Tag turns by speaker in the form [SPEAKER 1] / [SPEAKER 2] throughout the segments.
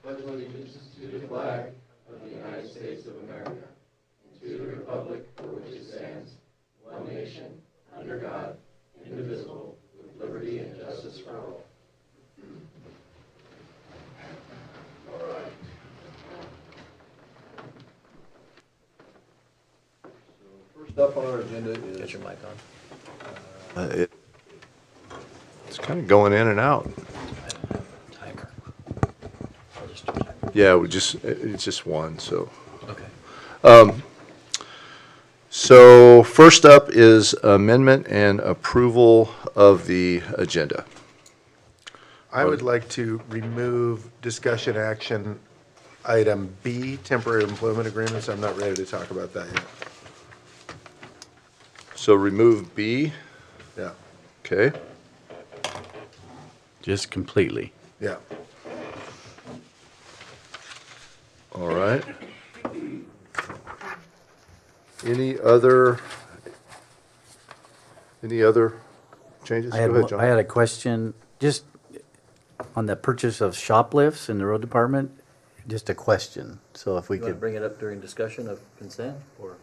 [SPEAKER 1] pledge allegiance to the flag of the United States of America and to the republic for which it stands, one nation, under God, indivisible, with liberty and justice for all. All right. So first up on our agenda is...
[SPEAKER 2] Get your mic on.
[SPEAKER 1] It's kind of going in and out.
[SPEAKER 2] Timer. I'll just do timer.
[SPEAKER 1] Yeah, it's just one, so.
[SPEAKER 2] Okay.
[SPEAKER 1] So first up is amendment and approval of the agenda.
[SPEAKER 3] I would like to remove discussion action item B, temporary employment agreements. I'm not ready to talk about that yet.
[SPEAKER 1] So remove B,
[SPEAKER 3] Yeah,
[SPEAKER 1] okay.
[SPEAKER 2] Just completely.
[SPEAKER 3] yeah.
[SPEAKER 1] All right. Any other changes?
[SPEAKER 4] I
[SPEAKER 1] Go ahead, John.
[SPEAKER 4] had a question, just on the purchase of shoplifts in the road department, just a question. So if we
[SPEAKER 2] You want to
[SPEAKER 4] could,
[SPEAKER 2] bring it up during discussion of consent, or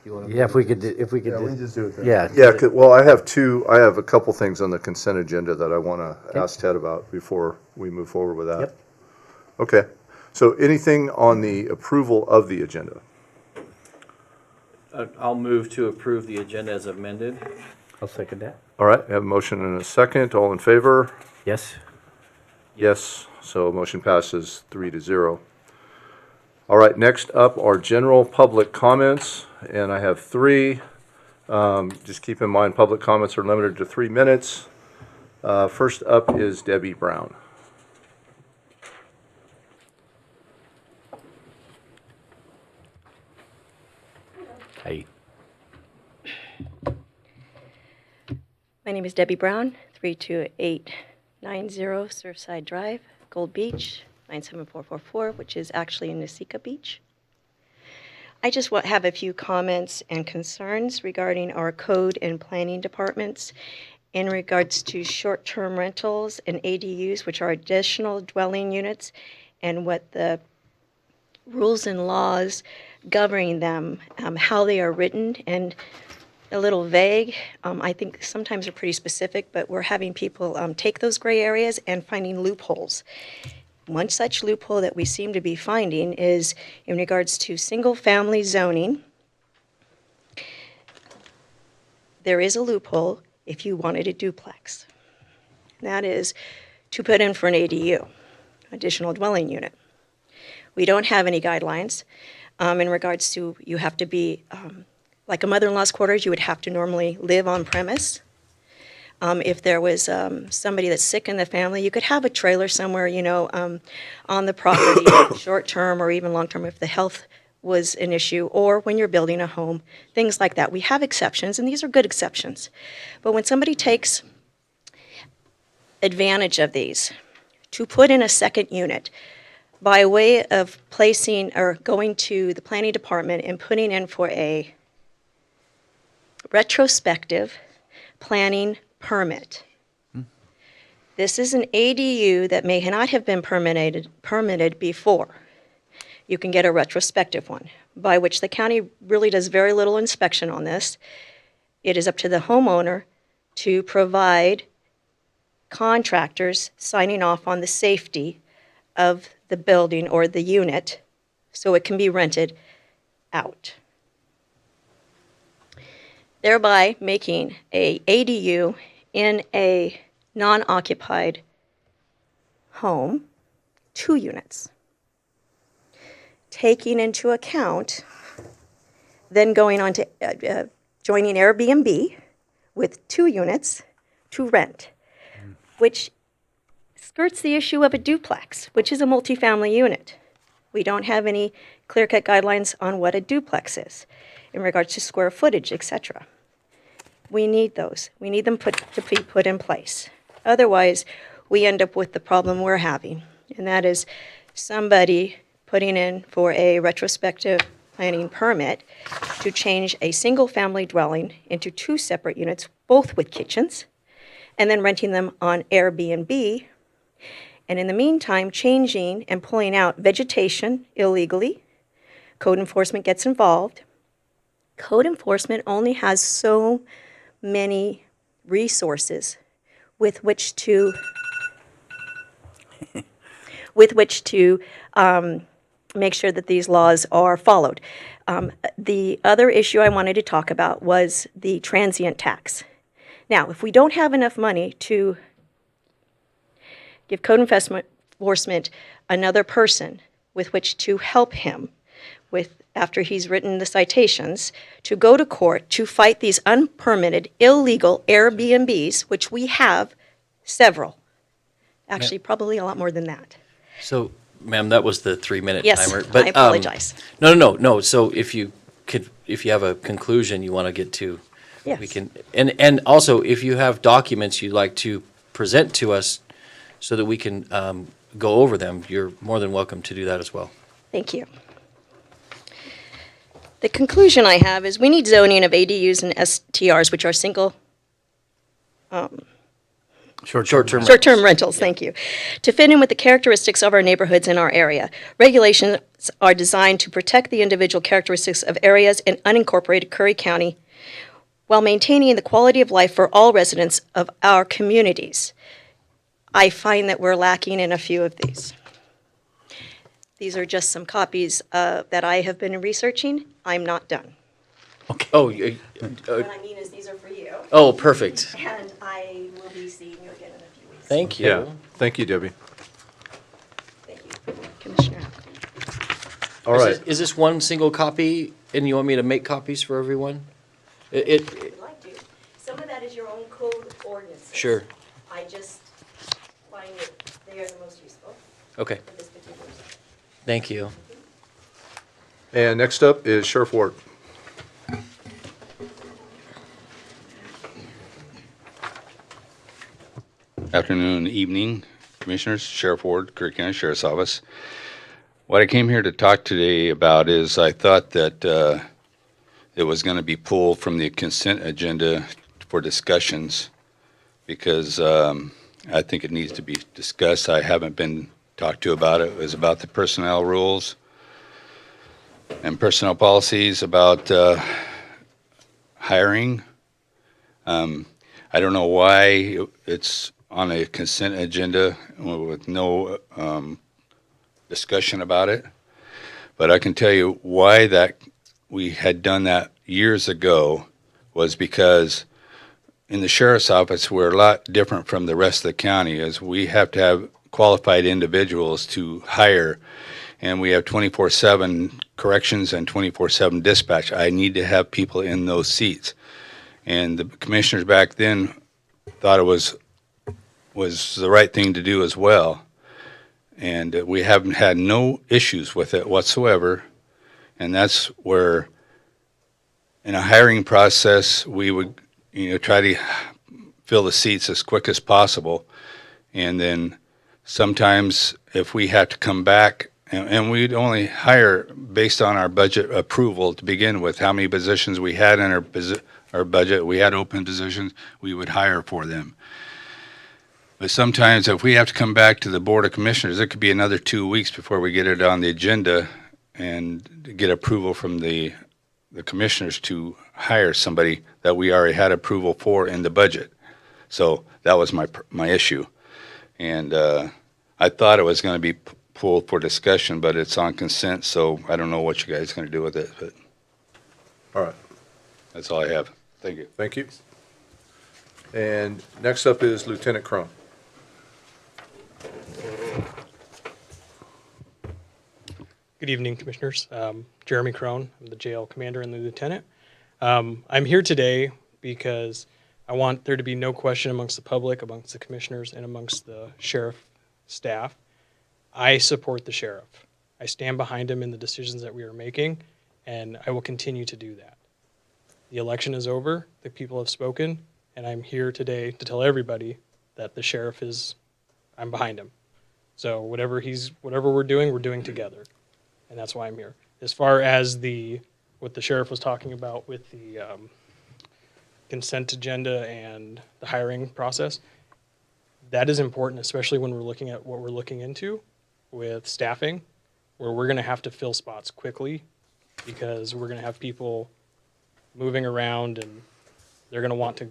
[SPEAKER 2] you want to?
[SPEAKER 4] yeah, if we could,
[SPEAKER 3] Yeah, we can just do it then.
[SPEAKER 4] yeah.
[SPEAKER 1] Yeah, well, I have a couple things on the consent agenda that I want to ask Ted about before we move forward with that.
[SPEAKER 4] Yep.
[SPEAKER 1] Okay, so anything on the approval of the agenda?
[SPEAKER 2] I'll move to approve the agenda as amended.
[SPEAKER 4] I'll second that.
[SPEAKER 1] All right, I have a motion and a second. All in favor?
[SPEAKER 4] Yes?
[SPEAKER 1] Yes, so motion passes 3-0. All right, next up are general public comments, and I have three. Just keep in mind, public comments are limited to 3 minutes. First up is Debbie Brown.
[SPEAKER 4] Hey.
[SPEAKER 5] My name is Debbie Brown, 32890 Surfside Drive, Gold Beach, 97444, which is actually in Nasika Beach. I just have a few comments and concerns regarding our code and planning departments in regards to short-term rentals and ADUs, which are additional dwelling units, and what the rules and laws governing them, how they are written, and a little vague. I think sometimes they're pretty specific, but we're having people take those gray areas and finding loopholes. One such loophole that we seem to be finding is in regards to single-family zoning. There is a loophole if you wanted a duplex. That is to put in for an ADU, additional dwelling unit. We don't have any guidelines in regards to you have to be, like a mother-in-law's quarters, you would have to normally live on premise. If there was somebody that's sick in the family, you could have a trailer somewhere, on the property, short-term or even long-term if the health was an issue, or when you're building a home, things like that. We have exceptions, and these are good exceptions. But when somebody takes advantage of these to put in a second unit, by way of placing or going to the planning department and putting in for a retrospective planning permit. This is an ADU that may not have been permitted before. You can get a retrospective one, by which the county really does very little inspection on this. It is up to the homeowner to provide contractors signing off on the safety of the building or the unit so it can be rented out, thereby making a ADU in a non-occupied home 2 units. Taking into account then going on to joining Airbnb with 2 units to rent, which skirts the issue of a duplex, which is a multifamily unit. We don't have any clear-cut guidelines on what a duplex is in regards to square footage, etc. We need those. We need them to be put in place. Otherwise, we end up with the problem we're having, and that is somebody putting in for a retrospective planning permit to change a single-family dwelling into 2 separate units, both with kitchens, and then renting them on Airbnb. and in the meantime, changing and pulling out vegetation illegally. Code enforcement gets involved. Code enforcement only has so many resources with which to make sure that these laws are followed. The other issue I wanted to talk about was the transient tax. Now, if we don't have enough money to give code enforcement another person with which to help him after he's written the citations, to go to court to fight these unpermitted, illegal Airbnbs, which we have several. Actually, probably a lot more than that.
[SPEAKER 2] So, ma'am, that was the 3-minute
[SPEAKER 5] Yes,
[SPEAKER 2] timer.
[SPEAKER 5] I apologize.
[SPEAKER 2] No. So if you have a conclusion you want to get to, we
[SPEAKER 5] Yes.
[SPEAKER 2] can, and also if you have documents you'd like to present to us so that we can go over them, you're more than welcome to do that as well.
[SPEAKER 5] Thank you. The conclusion I have is we need zoning of ADUs and STRs, which are single
[SPEAKER 2] Short-term.
[SPEAKER 5] short-term rentals, thank you, to fit in with the characteristics of our neighborhoods in our area. Regulations are designed to protect the individual characteristics of areas in unincorporated Curry County while maintaining the quality of life for all residents of our communities. I find that we're lacking in a few of these. These are just some copies that I have been researching. I'm not done.
[SPEAKER 2] Oh,
[SPEAKER 5] What I mean is these are for you,
[SPEAKER 2] oh, perfect.
[SPEAKER 5] and I will be seeing you again in a few weeks.
[SPEAKER 2] Thank you.
[SPEAKER 1] Yeah, thank you, Debbie.
[SPEAKER 5] Thank you, Commissioner.
[SPEAKER 1] All right,
[SPEAKER 2] Is this one single copy, and you want me to make copies for everyone?
[SPEAKER 5] If you would like to. Some of that is your own code ordinances.
[SPEAKER 2] Sure.
[SPEAKER 5] I just find that they are the most useful
[SPEAKER 2] Okay,
[SPEAKER 5] for this particular zone.
[SPEAKER 2] thank you.
[SPEAKER 1] and next up is Sheriff Ward.
[SPEAKER 6] Afternoon, evening, Commissioners, Sheriff Ward, Curry County Sheriff's Office. What I came here to talk today about is I thought that it was going to be pulled from the consent agenda for discussions because I think it needs to be discussed. I haven't been talked to about it. It was about the personnel rules and personnel policies about hiring. I don't know why it's on a consent agenda with no discussion about it. But I can tell you why that we had done that years ago was because in the sheriff's office, we're a lot different from the rest of the county as we have to have qualified individuals to hire. And we have 24/7 corrections and 24/7 dispatch. I need to have people in those seats. And the commissioners back then thought it was the right thing to do as well. And we haven't had no issues with it whatsoever. And that's where, in a hiring process, we would, try to fill the seats as quick as possible. And then sometimes if we have to come back, and we'd only hire based on our budget approval to begin with, how many positions we had in our budget, we had open positions, we would hire for them. But sometimes if we have to come back to the Board of Commissioners, it could be another 2 weeks before we get it on the agenda and get approval from the commissioners to hire somebody that we already had approval for in the budget. So that was my issue. And I thought it was going to be pulled for discussion, but it's on consent, so I don't know what you guys are going to do with it, but
[SPEAKER 1] All right,
[SPEAKER 6] that's all I have. Thank you.
[SPEAKER 1] thank you. And next up is Lieutenant Crone.
[SPEAKER 7] Good evening, Commissioners. Jeremy Crone, I'm the jail commander and the lieutenant. I'm here today because I want there to be no question amongst the public, amongst the commissioners, and amongst the sheriff staff. I support the sheriff. I stand behind him in the decisions that we are making, and I will continue to do that. The election is over, the people have spoken, and I'm here today to tell everybody that the sheriff I'm behind him. So whatever we're doing together. And that's why I'm here. As far as what the sheriff was talking about with the consent agenda and the hiring process, that is important, especially when we're looking at what we're looking into with staffing, where we're going to have to fill spots quickly because we're going to have people moving around and they're going to want to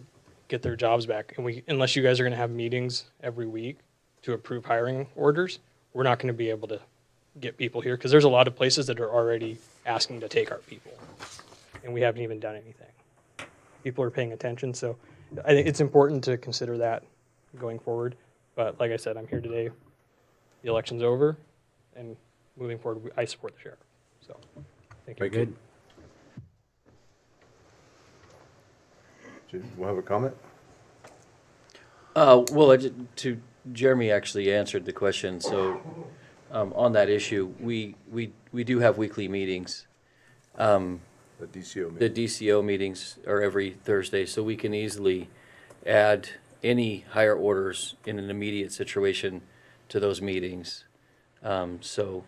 [SPEAKER 7] get their jobs back. And unless you guys are going to have meetings every week to approve hiring orders, we're not going to be able to get people here because there's a lot of places that are already asking to take our people, and we haven't even done anything. People are paying attention, so I think it's important to consider that going forward. But like I said, I'm here today. The election's over, and moving forward, I support the sheriff. So, thank you.
[SPEAKER 1] Very good. Do you have a comment?
[SPEAKER 2] Well, to Jeremy actually answered the question. So on that issue, we do have weekly meetings.
[SPEAKER 1] The DCO
[SPEAKER 2] The
[SPEAKER 1] meeting.
[SPEAKER 2] DCO meetings are every Thursday, so we can easily add any higher orders in an immediate situation to those meetings. So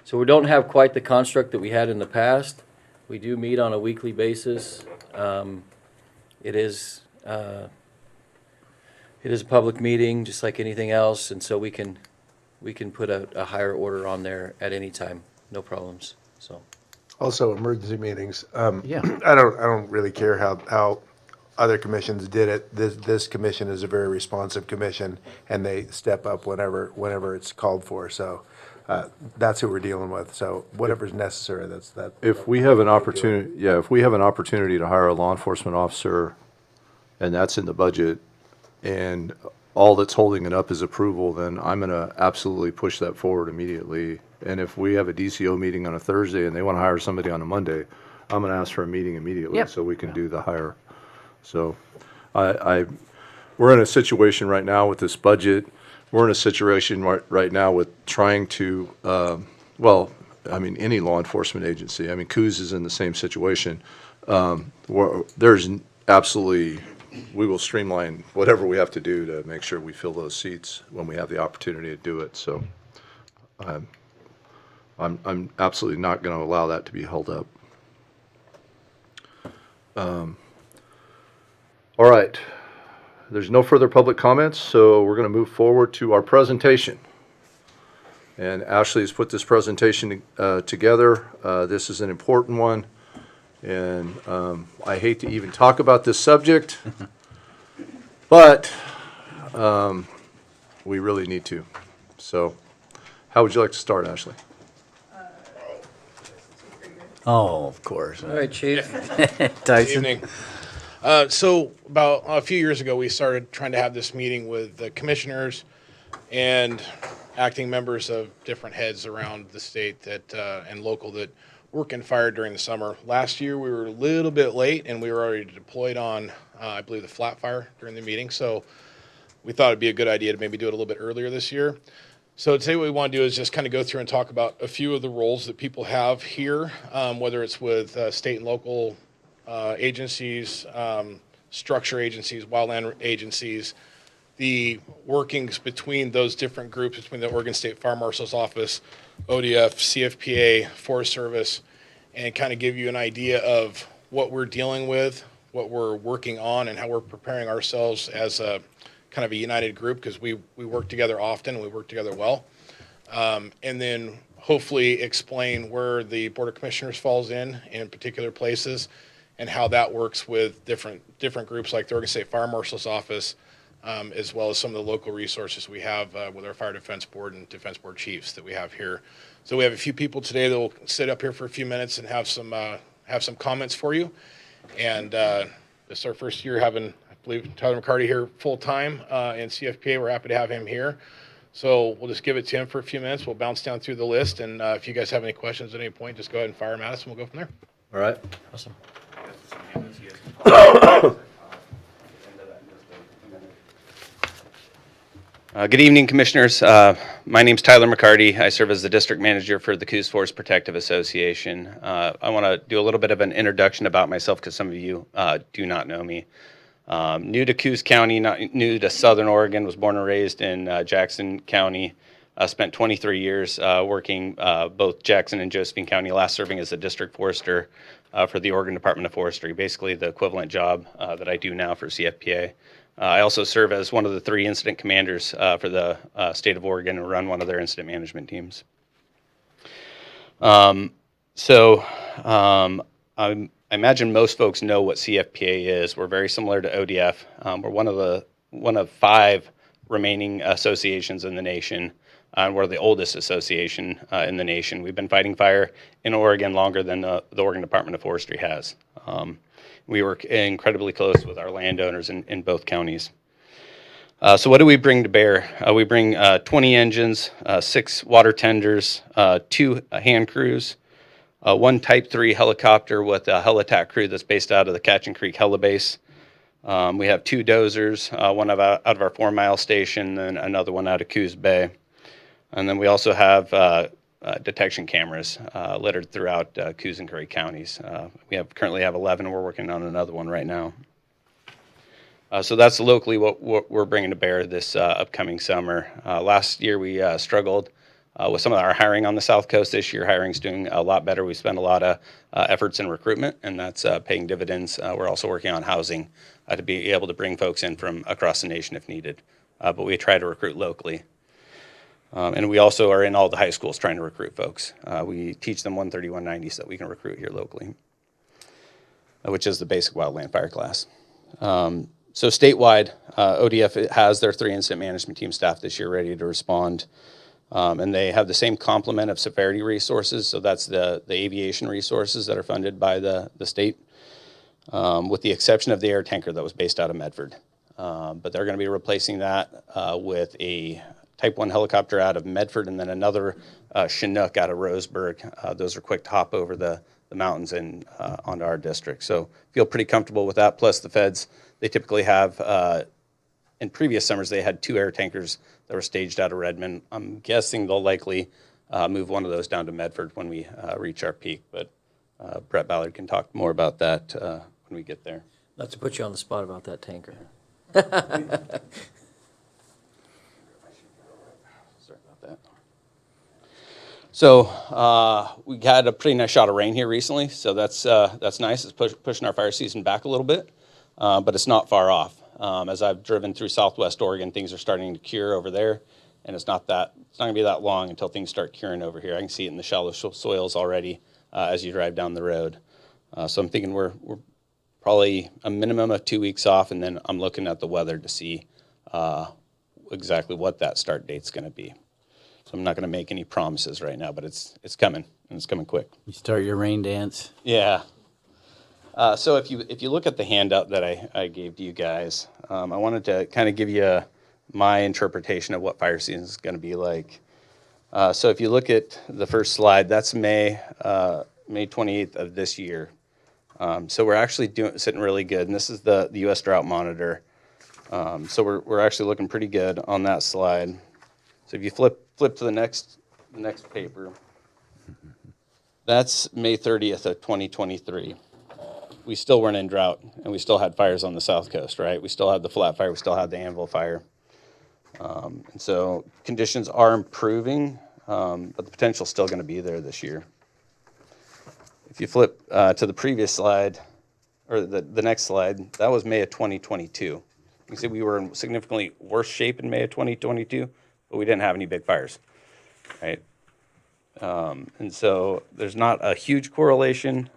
[SPEAKER 2] so we don't have quite the construct that we had in the past. We do meet on a weekly basis. It is a public meeting, just like anything else, and so we can put a higher order on there at any time, no problems. So.
[SPEAKER 3] Also, emergency meetings.
[SPEAKER 4] Yeah.
[SPEAKER 3] I don't really care how other commissions did it. This commission is a very responsive commission, and they step up whenever it's called for. So that's who we're dealing with. So whatever's necessary, that's that.
[SPEAKER 1] If we have an opportunity, yeah, if we have an opportunity to hire a law enforcement officer, and that's in the budget, and all that's holding it up is approval, then I'm gonna absolutely push that forward immediately. And if we have a DCO meeting on a Thursday and they wanna hire somebody on a Monday, I'm gonna ask for a meeting immediately
[SPEAKER 4] Yeah.
[SPEAKER 1] so we can do the hire. So we're in a situation right now with this budget. We're in a situation right now with trying to, any law enforcement agency. I mean, Coos is in the same situation. There's absolutely, we will streamline whatever we have to do to make sure we fill those seats when we have the opportunity to do it. So I'm absolutely not going to allow that to be held up. All right. There's no further public comments, so we're going to move forward to our presentation. And Ashley has put this presentation together. This is an important one, and I hate to even talk about this subject, but we really need to. So how would you like to start, Ashley?
[SPEAKER 4] Oh, of course.
[SPEAKER 2] All right, Chief.
[SPEAKER 4] Tyson.
[SPEAKER 8] Evening. So about a few years ago, we started trying to have this meeting with the commissioners and acting members of different heads around the state that and local that work in fire during the summer. Last year, we were a little bit late, and we were already deployed on, I believe, the flat fire during the meeting. So we thought it'd be a good idea to maybe do it a little bit earlier this year. So today what we want to do is just kind of go through and talk about a few of the roles that people have here, whether it's with state and local agencies, structure agencies, wildland agencies, the workings between those different groups, between the Oregon State Fire Marshal's Office, ODF, CFPA, Forest Service, and kind of give you an idea of what we're dealing with, what we're working on, and how we're preparing ourselves as a kind of a united group, because we work together often and we work together well. And then hopefully explain where the Board of Commissioners falls in particular places, and how that works with different groups like the Oregon State Fire Marshal's Office, as well as some of the local resources we have with our Fire Defense Board and Defense Board chiefs that we have here. So we have a few people today that will sit up here for a few minutes and have some comments for you. And this is our first year having, I believe, Tyler McCarty here full-time in CFPA. We're happy to have him here. So we'll just give it to him for a few minutes. We'll bounce down through the list. And if you guys have any questions at any point, just go ahead and fire them at us and we'll go from there.
[SPEAKER 1] All right.
[SPEAKER 2] Awesome.
[SPEAKER 9] Good evening, Commissioners. My name's Tyler McCarty. I serve as the District Manager for the Coos Forest Protective Association. I want to do a little bit of an introduction about myself because some of you do not know me. New to Coos County, not new to Southern Oregon, was born and raised in Jackson County. Spent 23 years working both Jackson and Josephine County, last serving as a District Forester for the Oregon Department of Forestry, basically the equivalent job that I do now for CFPA. I also serve as one of the 3 incident commanders for the state of Oregon and run one of their incident management teams. I imagine most folks know what CFPA is. We're very similar to ODF. We're one of 5 remaining associations in the nation. We're the oldest association in the nation. We've been fighting fire in Oregon longer than the Oregon Department of Forestry has. We work incredibly close with our landowners in both counties. So what do we bring to bear? We bring 20 engines, 6 water tenders, 2 hand crews, 1 Type 3 helicopter with a heli-tac crew that's based out of the Catchin Creek Helibase. We have 2 dozers, one out of our 4 Mile station and another one out of Coos Bay. And then we also have detection cameras littered throughout Coos and Curry counties. We currently have 11. We're working on another one right now. So that's locally what we're bringing to bear this upcoming summer. Last year we struggled with some of our hiring on the South Coast. This year hiring's doing a lot better. We spent a lot of efforts in recruitment, and that's paying dividends. We're also working on housing to be able to bring folks in from across the nation if needed. But we try to recruit locally. And we also are in all the high schools trying to recruit folks. We teach them 130-190 so that we can recruit here locally, which is the basic wildland fire class. So statewide, ODF has their 3 incident management team staff this year ready to respond. And they have the same complement of severity resources. So that's the aviation resources that are funded by the state, with the exception of the air tanker that was based out of Medford. But they're going to be replacing that with a Type 1 helicopter out of Medford and then another Chinook out of Roseburg. Those are quick to hop over the mountains and onto our district. So feel pretty comfortable with that. Plus the feds, they typically have, in previous summers, they had 2 air tankers that were staged out of Redmond. I'm guessing they'll likely move one of those down to Medford when we reach our peak. But Brett Ballard can talk more about that when we get there.
[SPEAKER 2] Not to put you on the spot about that tanker.
[SPEAKER 9] So we had a pretty nice shot of rain here recently, so that's nice. It's pushing our fire season back a little bit, but it's not far off. As I've driven through Southwest Oregon, things are starting to cure over there, and it's not going to be that long until things start curing over here. I can see it in the shallow soils already as you drive down the road. So I'm thinking we're probably a minimum of 2 weeks off, and then I'm looking at the weather to see exactly what that start date's going to be. So I'm not going to make any promises right now, but it's coming, and it's coming quick.
[SPEAKER 4] You start your rain dance.
[SPEAKER 9] Yeah. So if you look at the handout that I gave to you guys, I wanted to kind of give you my interpretation of what fire season is going to be like. So if you look at the first slide, that's May 28th of this year. So we're actually sitting really good, and this is the U.S. Drought Monitor. So we're actually looking pretty good on that slide. So if you flip to the next paper, that's May 30th of 2023. We still weren't in drought, and we still had fires on the South Coast, right? We still had the flat fire, we still had the Anvil fire. And so conditions are improving, but the potential is still going to be there this year. If you flip to the previous slide, or the next slide, that was May of 2022. You can see we were in significantly worse shape in May of 2022, but we didn't have any big fires, right? And so there's not a huge correlation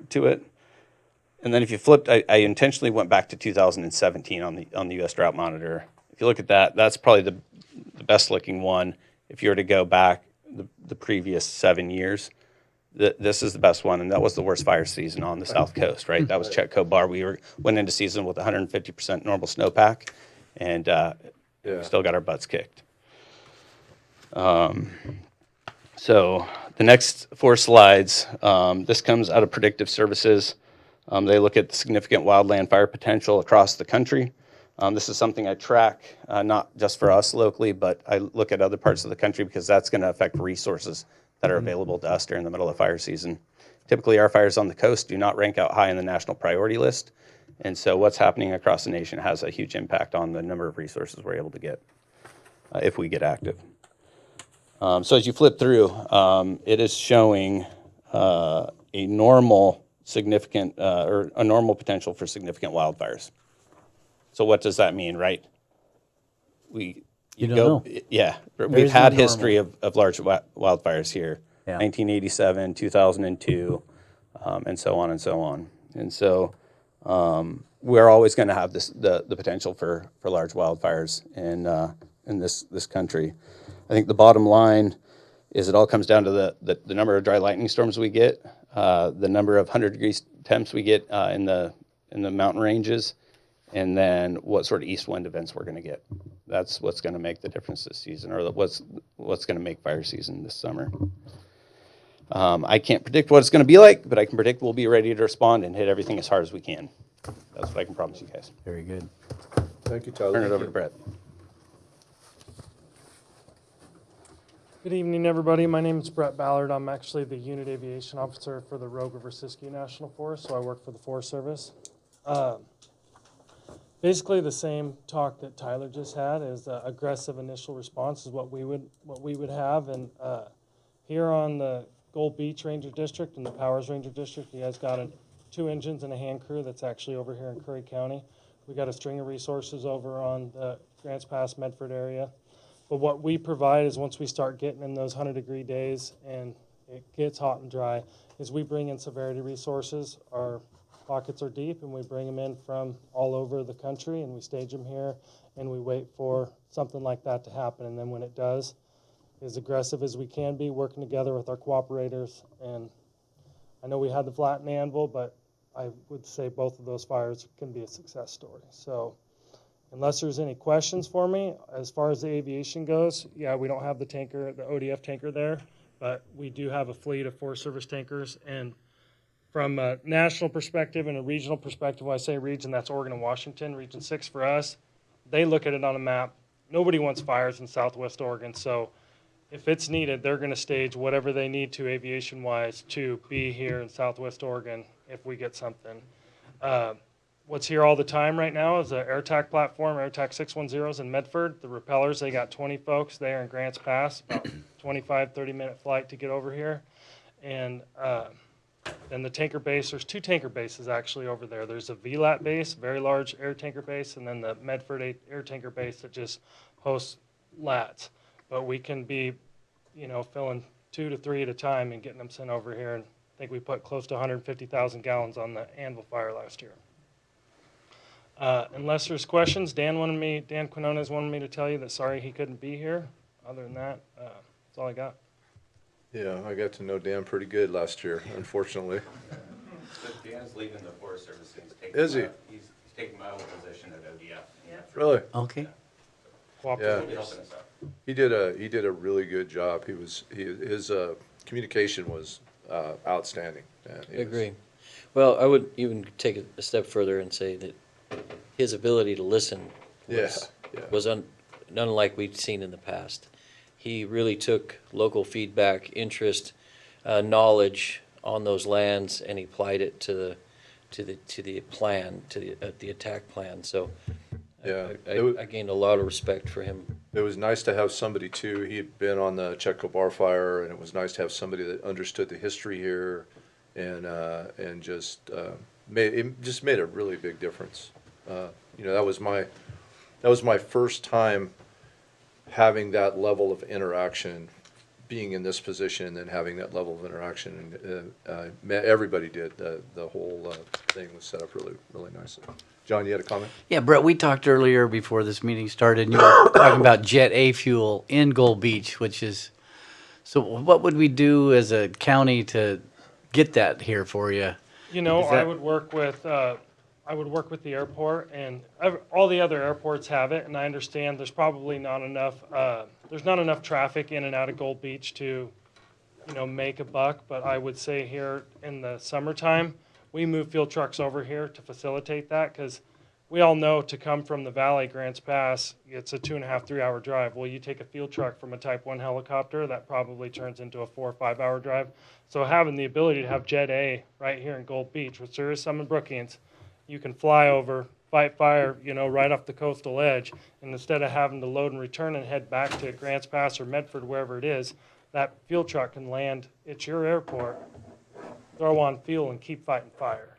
[SPEAKER 9] to it. And then if you flipped, I intentionally went back to 2017 on the U.S. Drought Monitor. If you look at that, that's probably the best looking one. If you were to go back the previous 7 years, this is the best one, and that was the worst fire season on the South Coast, right? That was Chetco Bar. We went into season with 150% normal snowpack, and we still got our butts kicked. So the next 4 slides, this comes out of Predictive Services. They look at the significant wildland fire potential across the country. This is something I track, not just for us locally, but I look at other parts of the country because that's going to affect resources that are available to us during the middle of fire season. Typically, our fires on the coast do not rank out high in the national priority list. And so what's happening across the nation has a huge impact on the number of resources we're able to get if we get active. So as you flip through, it is showing a normal significant or a normal potential for significant wildfires. So what does that mean, right? You
[SPEAKER 4] don't
[SPEAKER 9] go,
[SPEAKER 4] know.
[SPEAKER 9] yeah, we've
[SPEAKER 4] is no
[SPEAKER 9] had
[SPEAKER 4] normal.
[SPEAKER 9] history of large wildfires here.
[SPEAKER 4] Yeah.
[SPEAKER 9] 1987, 2002, and so on and so on. And so we're always going to have the potential for large wildfires in this country. I think the bottom line is it all comes down to the number of dry lightning storms we get, the number of 100-degree temps we get in the mountain ranges, and then what sort of east wind events we're going to get. That's what's going to make the difference this season, or what's going to make fire season this summer. I can't predict what it's going to be like, but I can predict we'll be ready to respond and hit everything as hard as we can. That's what I can promise you guys.
[SPEAKER 4] Very good.
[SPEAKER 1] Thank you, Tyler.
[SPEAKER 9] Turn it over to Brett.
[SPEAKER 10] Good evening, everybody. My name is Brett Ballard. I'm actually the Unit Aviation Officer for the Rogue River Siskiyou National Forest, so I work for the Forest Service. Basically, the same talk that Tyler just had is aggressive initial response is what we would have. And here on the Gold Beach Ranger District and the Powers Ranger District, you guys got 2 engines and a hand crew that's actually over here in Curry County. We got a string of resources over on the Grants Pass, Medford area. But what we provide is once we start getting in those 100-degree days and it gets hot and dry, is we bring in severity resources. Our pockets are deep, and we bring them in from all over the country, and we stage them here, and we wait for something like that to happen. And then when it does, as aggressive as we can be, working together with our cooperators. And I know we had the flat and anvil, but I would say both of those fires can be a success story. So unless there's any questions for me, as far as the aviation goes, yeah, we don't have the tanker, the ODF tanker there, but we do have a fleet of Forest Service tankers. And from a national perspective and a regional perspective, when I say region, that's Oregon and Washington. Region 6 for us, they look at it on a map. Nobody wants fires in Southwest Oregon, so if it's needed, they're going to stage whatever they need to aviation-wise to be here in Southwest Oregon if we get something. What's here all the time right now is the AirTac platform, AirTac 610s in Medford. The repellers, they got 20 folks there in Grants Pass, about 25, 30-minute flight to get over here. And then the tanker base, there's 2 tanker bases actually over there. There's a VLAT base, very large air tanker base, and then the Medford air tanker base that just hosts LATs. But we can be, filling 2 to 3 at a time and getting them sent over here. And I think we put close to 150,000 gallons on the Anvil fire last year. Unless there's questions, Dan Quinones wanted me to tell you that sorry he couldn't be here. Other than that, that's all I got.
[SPEAKER 1] Yeah, I got to know Dan pretty good last year, unfortunately.
[SPEAKER 9] Dan's leaving the Forest Service.
[SPEAKER 1] Is he?
[SPEAKER 9] He's taking my old position at ODF.
[SPEAKER 1] Really?
[SPEAKER 4] Okay.
[SPEAKER 1] Yeah. He did a really good job. His communication was outstanding. Man.
[SPEAKER 2] I agree. Well, I would even take it a step further and say that his ability to listen was unlike we'd seen in the past. He really took local feedback, interest, knowledge on those lands, and he applied it to the plan, to the attack plan. So
[SPEAKER 1] Yeah.
[SPEAKER 2] I gained a lot of respect for him.
[SPEAKER 1] It was nice to have somebody too. He had been on the Chetco Bar Fire, and it was nice to have somebody that understood the history here, and just made a really big difference. That was my first time having that level of interaction, being in this position, and then having that level of interaction. And everybody did. The whole thing was set up really, really nicely. John, you had a comment?
[SPEAKER 4] Yeah, Brett, we talked earlier before this meeting started, and you were talking about Jet A fuel in Gold Beach, so what would we do as a county to get that here for you?
[SPEAKER 10] I would work with the airport, and all the other airports have it, and I understand there's probably not enough traffic in and out of Gold Beach to, make a buck, but I would say here in the summertime, we move fuel trucks over here to facilitate that, because we all know to come from the valley, Grants Pass, it's a 2.5, 3-hour drive. Well, you take a fuel truck from a Type 1 helicopter, that probably turns into a 4 or 5-hour drive. So having the ability to have Jet A right here in Gold Beach, which there is some in Brookings, you can fly over, fight fire, right off the coastal edge, and instead of having to load and return and head back to Grants Pass or Medford, wherever it is, that fuel truck can land at your airport, throw on fuel, and keep fighting fire.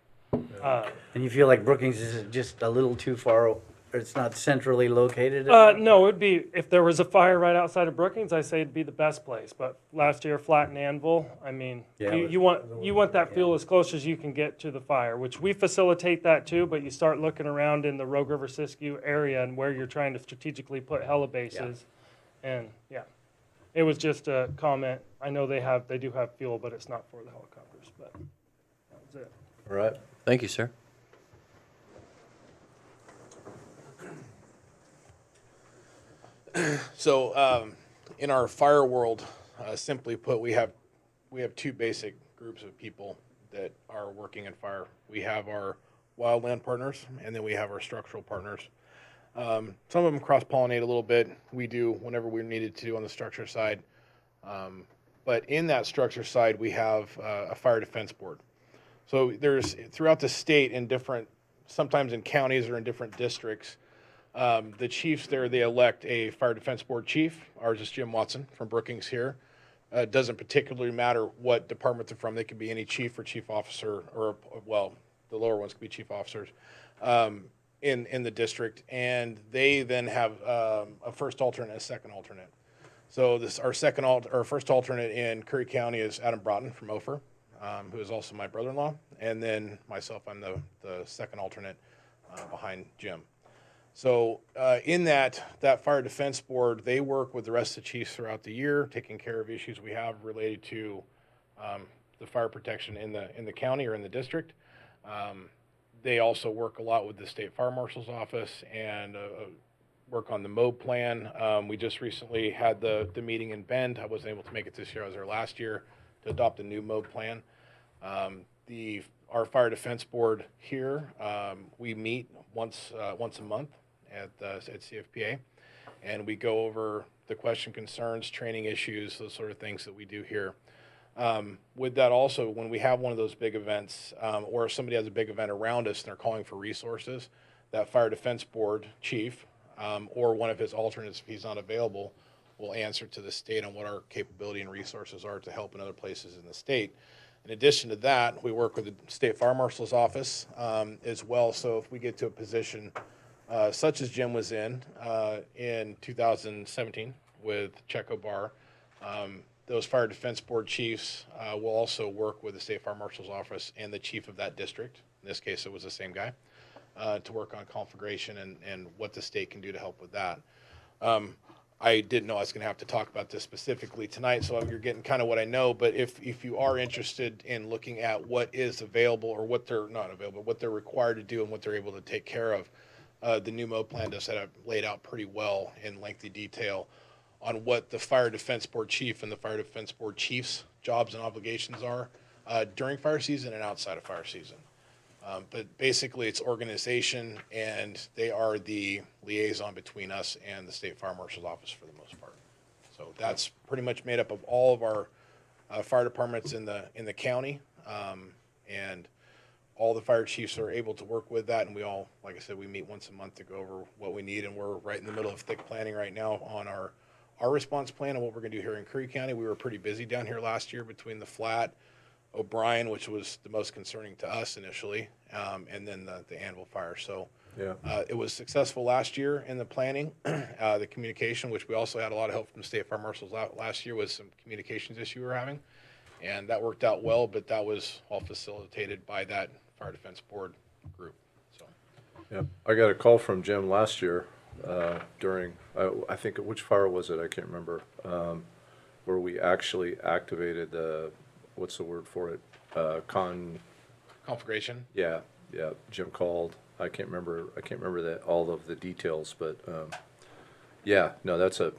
[SPEAKER 4] And you feel like Brookings is just a little too far it's not centrally located?
[SPEAKER 10] No, it'd be, if there was a fire right outside of Brookings, I say it'd be the best place. But last year, Flat and Anvil, I mean,
[SPEAKER 4] Yeah,
[SPEAKER 10] you want that fuel as close as you can get to the fire, which we facilitate that too, but you start looking around in the Rogue River Siskiyou area and where you're trying to strategically put helibases. And, yeah, it was just a comment. I know they do have fuel, but it's not for the helicopters, but that was it.
[SPEAKER 1] All right.
[SPEAKER 2] Thank you, sir.
[SPEAKER 8] So, in our fire world, simply put, we have two basic groups of people that are working in fire. We have our wildland partners, and then we have our structural partners. Some of them cross-pollinate a little bit. We do whenever we're needed to on the structure side. But in that structure side, we have a fire defense board. So there's throughout the state in different, sometimes in counties or in different districts, the chiefs there, they elect a fire defense board chief. Ours is Jim Watson from Brookings here. It doesn't particularly matter what department they're from. They could be any chief or chief officer, or, well, the lower ones could be chief officers in the district. And they then have a first alternate and a second alternate. So our first alternate in Curry County is Adam Broughton from Ophir, who is also my brother-in-law. And then myself, I'm the second alternate behind Jim. So in that fire defense board, they work with the rest of the chiefs throughout the year, taking care of issues we have related to the fire protection in the county or in the district. They also work a lot with the state fire marshal's office and work on the MOB plan. We just recently had the meeting in Bend. I wasn't able to make it this year. I was there last year to adopt a new MOB plan. Our fire defense board here, we meet once a month at CFPA, and we go over the question, concerns, training issues, those sort of things that we do here. With that also, when we have one of those big events, or if somebody has a big event around us and they're calling for resources, that fire defense board chief, or one of his alternates if he's not available, will answer to the state on what our capability and resources are to help in other places in the state. In addition to that, we work with the state fire marshal's office as well. So if we get to a position such as Jim was in 2017 with Checo Bar, those fire defense board chiefs will also work with the state fire marshal's office and the chief of that district. In this case, it was the same guy, to work on conflagration and what the state can do to help with that. I didn't know I was going to have to talk about this specifically tonight, so you're getting kind of what I know. But if you are interested in looking at what is available or what they're not available, what they're required to do and what they're able to take care of, the new MOB plan does have laid out pretty well in lengthy detail on what the fire defense board chief and the fire defense board chief's jobs and obligations are during fire season and outside of fire season. But basically it's organization, and they are the liaison between us and the state fire marshal's office for the most part. So that's pretty much made up of all of our fire departments in the county, and all the fire chiefs are able to work with that. And we all, like I said, we meet once a month to go over what we need, and we're right in the middle of thick planning right now on our response plan and what we're going to do here in Curry County. We were pretty busy down here last year between the Flat, O'Brien, which was the most concerning to us initially, and then the Anvil fire. So
[SPEAKER 1] Yeah.
[SPEAKER 8] it was successful last year in the planning, the communication, which we also had a lot of help from the state fire marshals last year with some communications issue we were having, and that worked out well. But that was all facilitated by that fire defense board group. So
[SPEAKER 1] Yeah, I got a call from Jim last year during, I think, which fire was it? I can't remember, where we actually activated the, what's the word for it?
[SPEAKER 8] conflagration.
[SPEAKER 1] Yeah, Jim called. I can't remember that, all of the details, but, yeah, no, that's a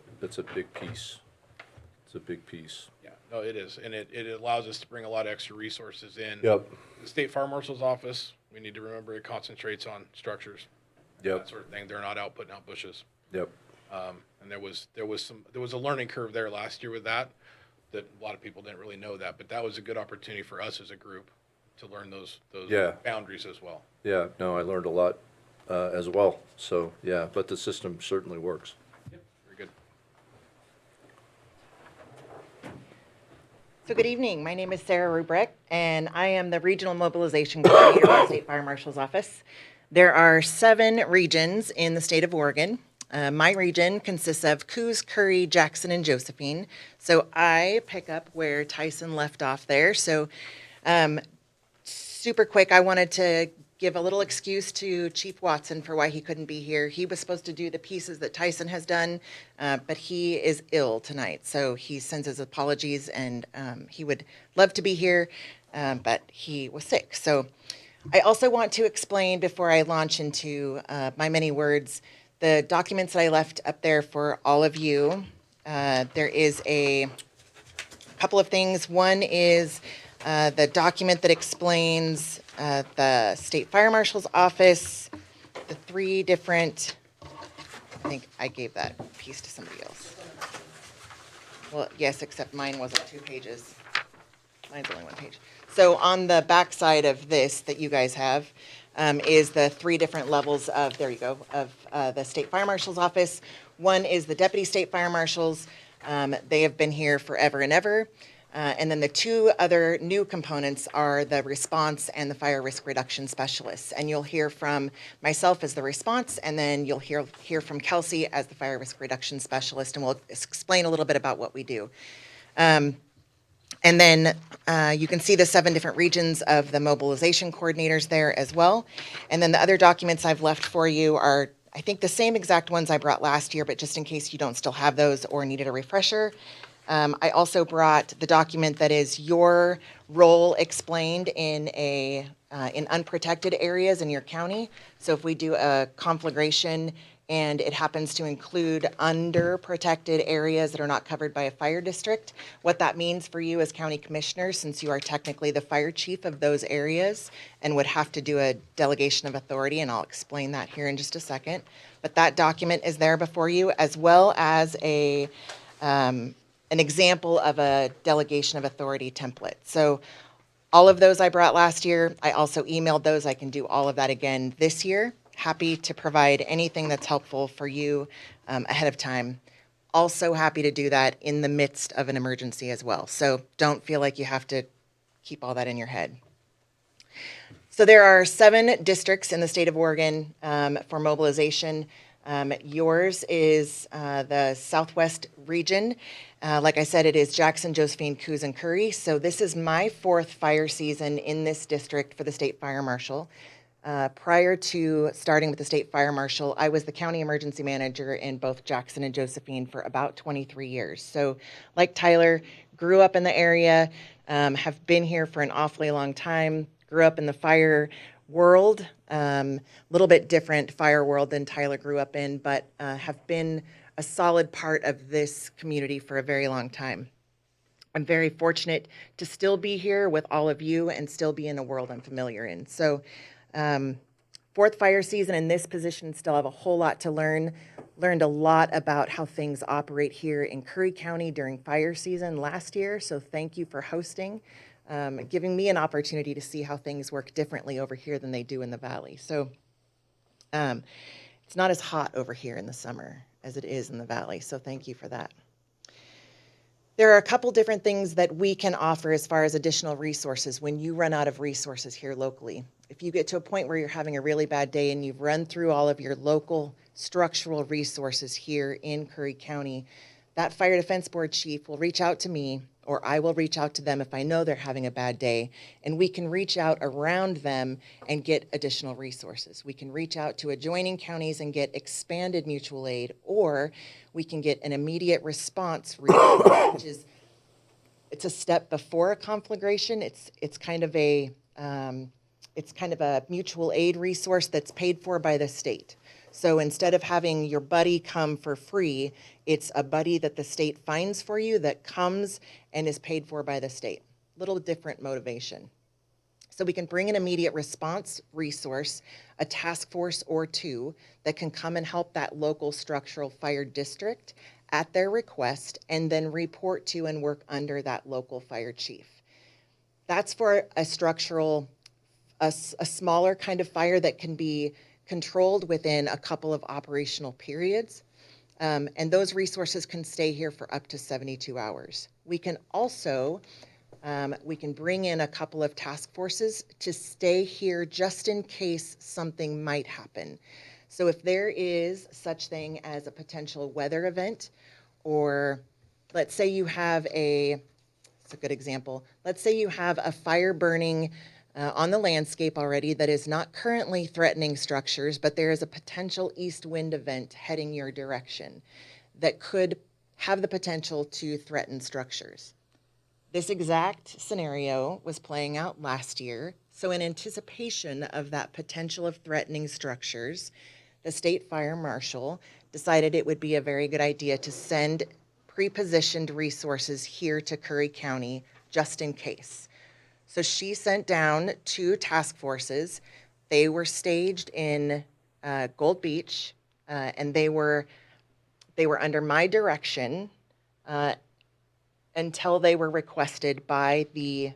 [SPEAKER 1] big piece. It's a big piece.
[SPEAKER 8] Yeah, no, it is, and it allows us to bring a lot of extra resources in.
[SPEAKER 1] Yep.
[SPEAKER 8] The state fire marshal's office, we need to remember, it concentrates on structures.
[SPEAKER 1] Yep.
[SPEAKER 8] That sort of thing. They're not out putting out bushes.
[SPEAKER 1] Yep.
[SPEAKER 8] And there was a learning curve there last year with that a lot of people didn't really know that, but that was a good opportunity for us as a group to learn those
[SPEAKER 1] Yeah.
[SPEAKER 8] boundaries as well.
[SPEAKER 1] Yeah, no, I learned a lot, as well, so, yeah, but the system certainly works.
[SPEAKER 8] Very good.
[SPEAKER 11] So good evening. My name is Sarah Rubrick, and I am the Regional Mobilization Coordinator for the State Fire Marshal's Office. There are 7 regions in the state of Oregon. My region consists of Coos, Curry, Jackson, and Josephine. So I pick up where Tyson left off there. So super quick, I wanted to give a little excuse to Chief Watson for why he couldn't be here. He was supposed to do the pieces that Tyson has done, but he is ill tonight. So he sends his apologies, and he would love to be here, but he was sick. So I also want to explain before I launch into my many words, the documents that I left up there for all of you. There is a couple of things. One is the document that explains the State Fire Marshal's office, the 3 different, I think I gave that piece to somebody else. Well, yes, except mine wasn't 2 pages. Mine's only 1 page. So on the back side of this that you guys have is the 3 different levels of, there you go, of the State Fire Marshal's office. One is the Deputy State Fire Marshals. They have been here forever and ever. And then the 2 other new components are the response and the fire risk reduction specialists. And you'll hear from myself as the response, and then you'll hear from Kelsey as the fire risk reduction specialist, and we'll explain a little bit about what we do. And then you can see the 7 different regions of the mobilization coordinators there as well. And then the other documents I've left for you are, I think, the same exact ones I brought last year, but just in case you don't still have those or needed a refresher. I also brought the document that is your role explained in unprotected areas in your county. So if we do a conflagration and it happens to include under-protected areas that are not covered by a fire district, what that means for you as county commissioners, since you are technically the fire chief of those areas and would have to do a delegation of authority, and I'll explain that here in just a second. But that document is there before you, as well as an example of a delegation of authority template. So all of those I brought last year. I also emailed those. I can do all of that again this year. Happy to provide anything that's helpful for you ahead of time. Also happy to do that in the midst of an emergency as well. So don't feel like you have to keep all that in your head. So there are 7 districts in the state of Oregon for mobilization. Yours is the Southwest region. Like I said, it is Jackson, Josephine, Coos, and Curry. So this is my 4th fire season in this district for the State Fire Marshal. Prior to starting with the State Fire Marshal, I was the county emergency manager in both Jackson and Josephine for about 23 years. So like Tyler, grew up in the area, have been here for an awfully long time, grew up in the fire world, little bit different fire world than Tyler grew up in, but have been a solid part of this community for a very long time. I'm very fortunate to still be here with all of you and still be in a world I'm familiar in. So 4th fire season in this position, still have a whole lot to learn. Learned a lot about how things operate here in Curry County during fire season last year. So thank you for hosting, giving me an opportunity to see how things work differently over here than they do in the valley. So it's not as hot over here in the summer as it is in the valley. So thank you for that. There are a couple different things that we can offer as far as additional resources when you run out of resources here locally. If you get to a point where you're having a really bad day and you've run through all of your local structural resources here in Curry County, that Fire Defense Board chief will reach out to me, or I will reach out to them if I know they're having a bad day, and we can reach out around them and get additional resources. We can reach out to adjoining counties and get expanded mutual aid, or we can get an immediate response resource, which is, it's a step before a conflagration. It's kind of a mutual aid resource that's paid for by the state. So instead of having your buddy come for free, it's a buddy that the state finds for you that comes and is paid for by the state. Little different motivation. So we can bring an immediate response resource, a task force or 2 that can come and help that local structural fire district at their request, and then report to and work under that local fire chief. That's for a structural, a smaller kind of fire that can be controlled within a couple of operational periods. And those resources can stay here for up to 72 hours. We can also We can bring in a couple of task forces to stay here just in case something might happen. So if there is such thing as a potential weather event, or let's say you have it's a good example. Let's say you have a fire burning on the landscape already that is not currently threatening structures, but there is a potential east wind event heading your direction that could have the potential to threaten structures. This exact scenario was playing out last year. So in anticipation of that potential of threatening structures, the state fire marshal decided it would be a very good idea to send pre-positioned resources here to Curry County just in case. So she sent down 2 task forces. They were staged in Gold Beach, and they were under my direction until they were requested by the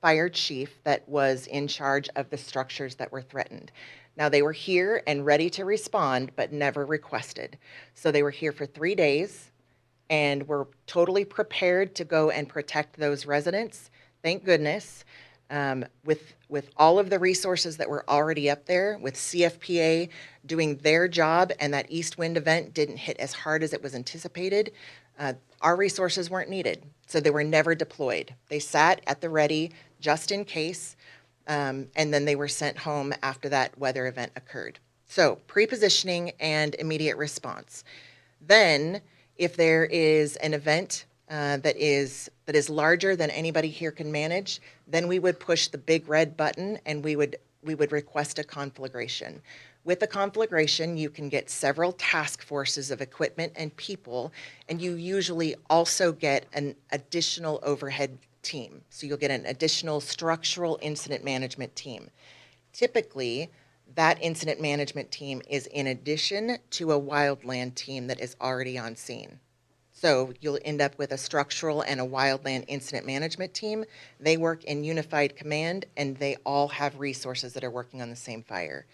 [SPEAKER 11] fire chief that was in charge of the structures that were threatened. Now, they were here and ready to respond, but never requested. So they were here for 3 days and were totally prepared to go and protect those residents. Thank goodness. With all of the resources that were already up there, with CFPA doing their job, and that east wind event didn't hit as hard as it was anticipated, our resources weren't needed. So they were never deployed. They sat at the ready just in case, and then they were sent home after that weather event occurred. So pre-positioning and immediate response. Then, if there is an event that is larger than anybody here can manage, then we would push the big red button and we would request a conflagration. With a conflagration, you can get several task forces of equipment and people, and you usually also get an additional overhead team. So you'll get an additional structural incident management team. Typically, that incident management team is in addition to a wildland team that is already on scene. So you'll end up with a structural and a wildland incident management team. They work in unified command, and they all have resources that are working on the same fire.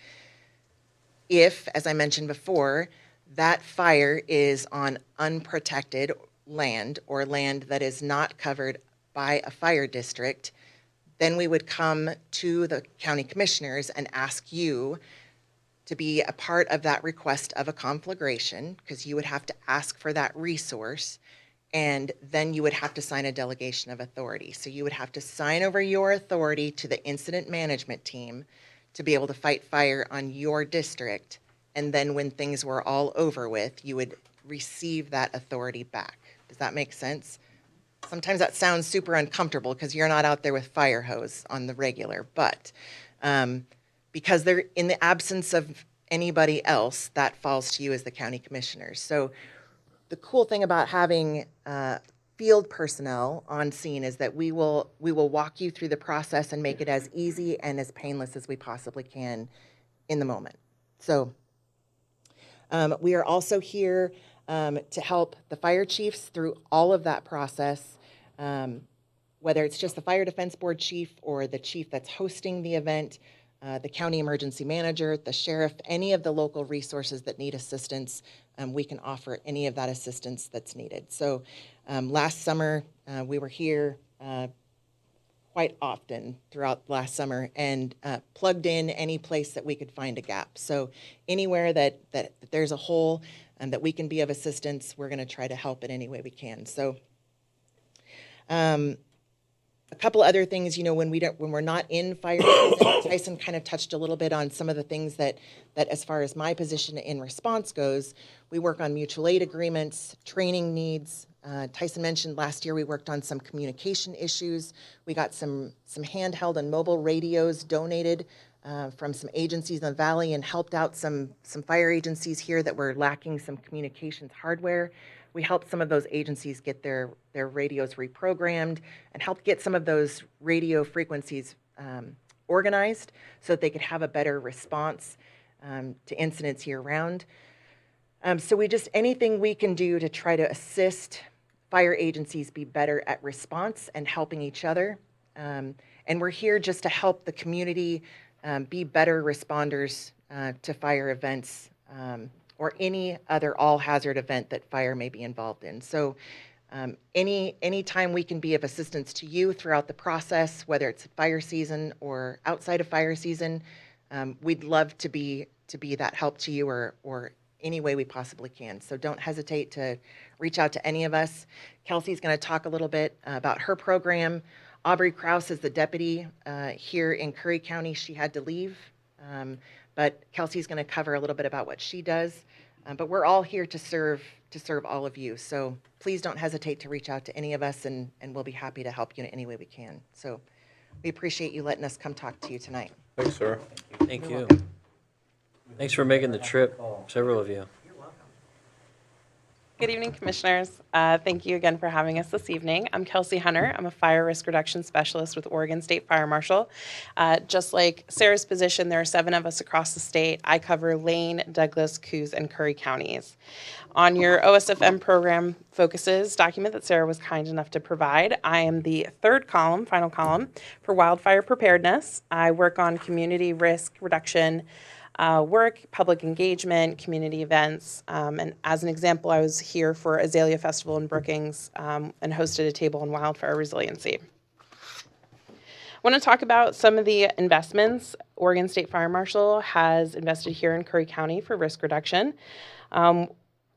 [SPEAKER 11] If, as I mentioned before, that fire is on unprotected land or land that is not covered by a fire district, then we would come to the county commissioners and ask you to be a part of that request of a conflagration, because you would have to ask for that resource, and then you would have to sign a delegation of authority. So you would have to sign over your authority to the incident management team to be able to fight fire on your district, and then when things were all over with, you would receive that authority back. Does that make sense? Sometimes that sounds super uncomfortable because you're not out there with fire hose on the regular, but because they're in the absence of anybody else, that falls to you as the county commissioners. So the cool thing about having field personnel on scene is that we will walk you through the process and make it as easy and as painless as we possibly can in the moment. So we are also here to help the fire chiefs through all of that process, whether it's just the Fire Defense Board chief or the chief that's hosting the event, the county emergency manager, the sheriff, any of the local resources that need assistance, we can offer any of that assistance that's needed. So last summer, we were here quite often throughout last summer and plugged in any place that we could find a gap. So anywhere that there's a hole and that we can be of assistance, we're going to try to help in any way we can. So a couple other things, you know, when we're not in fire season, Tyson kind of touched a little bit on some of the things that as far as my position in response goes, we work on mutual aid agreements, training needs. Tyson mentioned last year we worked on some communication issues. We got some handheld and mobile radios donated from some agencies in the valley and helped out some fire agencies here that were lacking some communications hardware. We helped some of those agencies get their radios reprogrammed and helped get some of those radio frequencies organized so that they could have a better response to incidents year round. So anything we can do to try to assist fire agencies be better at response and helping each other. And we're here just to help the community be better responders to fire events or any other all-hazard event that fire may be involved in. So Any time we can be of assistance to you throughout the process, whether it's fire season or outside of fire season, we'd love to be that help to you or any way we possibly can. So don't hesitate to reach out to any of us. Kelsey's going to talk a little bit about her program. Aubrey Kraus is the deputy here in Curry County. She had to leave, but Kelsey's going to cover a little bit about what she does. But we're all here to serve all of you. So please don't hesitate to reach out to any of us, and we'll be happy to help you in any way we can. So we appreciate you letting us come talk to you tonight.
[SPEAKER 1] Thanks, Sarah.
[SPEAKER 2] Thank you. Thanks for making the trip, several of you.
[SPEAKER 12] Good evening, Commissioners. Thank you again for having us this evening. I'm Kelsey Hunter. I'm a fire risk reduction specialist with Oregon State Fire Marshal. Just like Sarah's position, there are 7 of us across the state. I cover Lane, Douglas, Coos, and Curry counties. On your OSFM program focuses document that Sarah was kind enough to provide, I am the third column, final column, for wildfire preparedness. I work on community risk reduction work, public engagement, community events. And as an example, I was here for Azalea Festival in Brookings and hosted a table on wildfire resiliency. I want to talk about some of the investments Oregon State Fire Marshal has invested here in Curry County for risk reduction.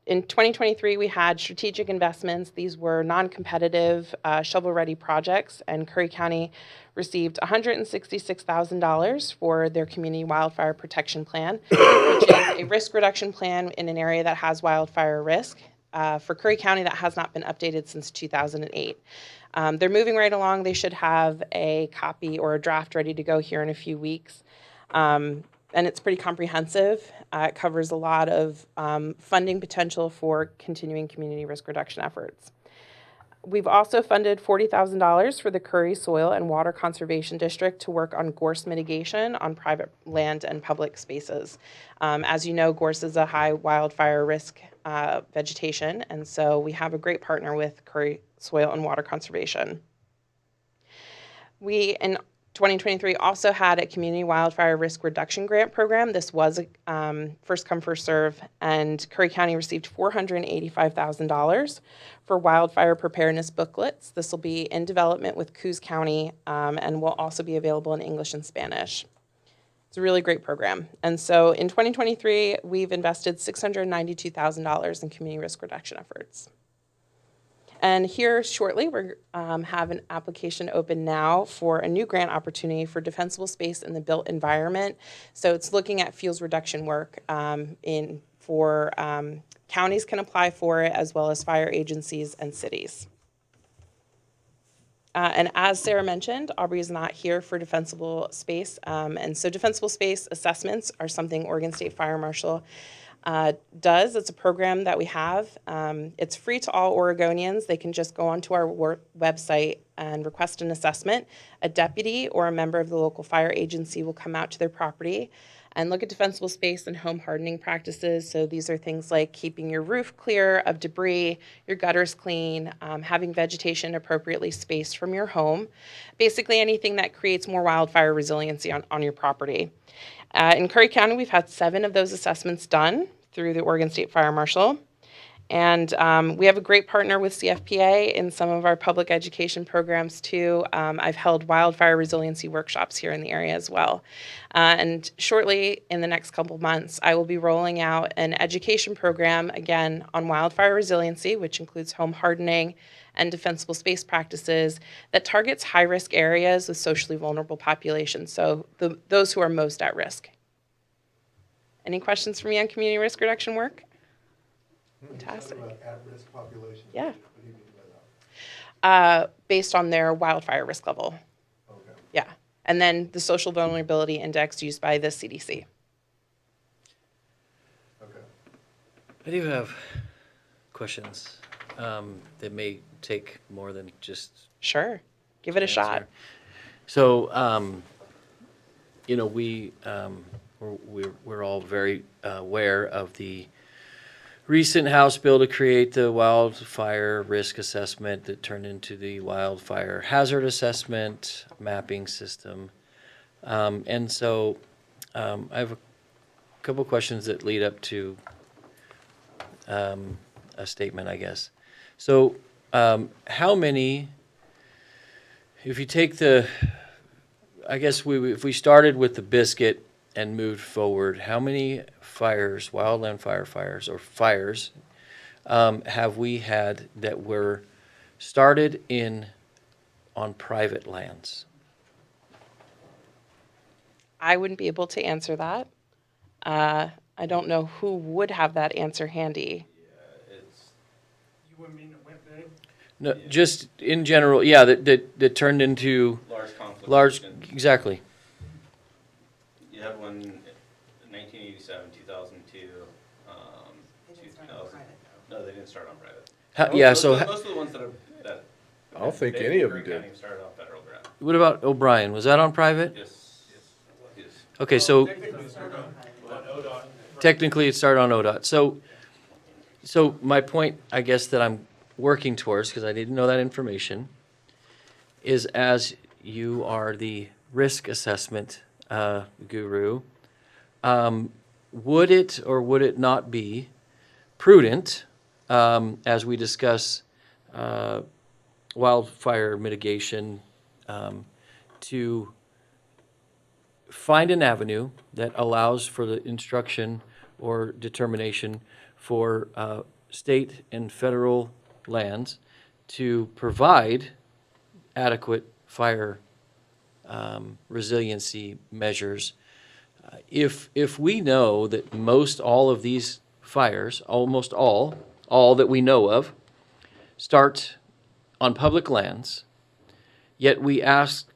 [SPEAKER 12] In 2023, we had strategic investments. These were non-competitive, shovel-ready projects, and Curry County received $166,000 for their community wildfire protection plan, which is a risk reduction plan in an area that has wildfire risk. For Curry County, that has not been updated since 2008. They're moving right along. They should have a copy or a draft ready to go here in a few weeks. And it's pretty comprehensive. It covers a lot of funding potential for continuing community risk reduction efforts. We've also funded $40,000 for the Curry Soil and Water Conservation District to work on gorse mitigation on private land and public spaces. As you know, gorse is a high wildfire risk vegetation, and so we have a great partner with Curry Soil and Water Conservation. We, in 2023, also had a community wildfire risk reduction grant program. This was a first come, first serve, and Curry County received $485,000 for wildfire preparedness booklets. This will be in development with Coos County and will also be available in English and Spanish. It's a really great program. And so in 2023, we've invested $692,000 in community risk reduction efforts. And here shortly, we have an application open now for a new grant opportunity for defensible space in the built environment. So it's looking at fuels reduction work counties can apply for it, as well as fire agencies and cities. And as Sarah mentioned, Aubrey is not here for defensible space. And so defensible space assessments are something Oregon State Fire Marshal does. It's a program that we have. It's free to all Oregonians. They can just go onto our website and request an assessment. A deputy or a member of the local fire agency will come out to their property and look at defensible space and home hardening practices. So these are things like keeping your roof clear of debris, your gutters clean, having vegetation appropriately spaced from your home. Basically anything that creates more wildfire resiliency on your property. In Curry County, we've had 7 of those assessments done through the Oregon State Fire Marshal. And we have a great partner with CFPA in some of our public education programs too. I've held wildfire resiliency workshops here in the area as well. And shortly, in the next couple months, I will be rolling out an education program, again, on wildfire resiliency, which includes home hardening and defensible space practices that targets high-risk areas with socially vulnerable populations, so those who are most at risk. Any questions for me on community risk reduction work? Fantastic.
[SPEAKER 3] At-risk population.
[SPEAKER 12] Yeah.
[SPEAKER 3] What do you mean by that?
[SPEAKER 12] Based on their wildfire risk level.
[SPEAKER 3] Okay.
[SPEAKER 12] Yeah. And then the social vulnerability index used by the CDC.
[SPEAKER 3] Okay.
[SPEAKER 2] I do have questions that may take more than just
[SPEAKER 12] Sure. Give it a shot.
[SPEAKER 2] answer. So, we're all very aware of the recent House bill to create the wildfire risk assessment that turned into the wildfire hazard assessment mapping system. And so I have a couple questions that lead up to a statement, I guess. So how many, if you take I guess if we started with the Biscuit and moved forward, how many fires, wildland fires, or fires, have we had that were started on private lands?
[SPEAKER 12] I wouldn't be able to answer that. I don't know who would have that answer handy.
[SPEAKER 10] You wouldn't mean it went big?
[SPEAKER 2] No, just in general, yeah, that turned into
[SPEAKER 9] Large conflict.
[SPEAKER 2] large, exactly.
[SPEAKER 9] You had one in 1987, 2002, 2000. No, they didn't start on private.
[SPEAKER 2] Yeah,
[SPEAKER 9] Most
[SPEAKER 2] so
[SPEAKER 9] of the ones that
[SPEAKER 1] I don't think any of them did.
[SPEAKER 9] started off federal ground.
[SPEAKER 2] what about O'Brien? Was that on private?
[SPEAKER 9] Yes.
[SPEAKER 2] Okay, so technically it started on ODOT. So my point, I guess, that I'm working towards, because I didn't know that information, is as you are the risk assessment guru, would it or would it not be prudent, as we discuss wildfire mitigation, to find an avenue that allows for the instruction or determination for state and federal lands to provide adequate fire resiliency measures? If we know that most all of these fires, almost all that we know of, start on public lands, yet we ask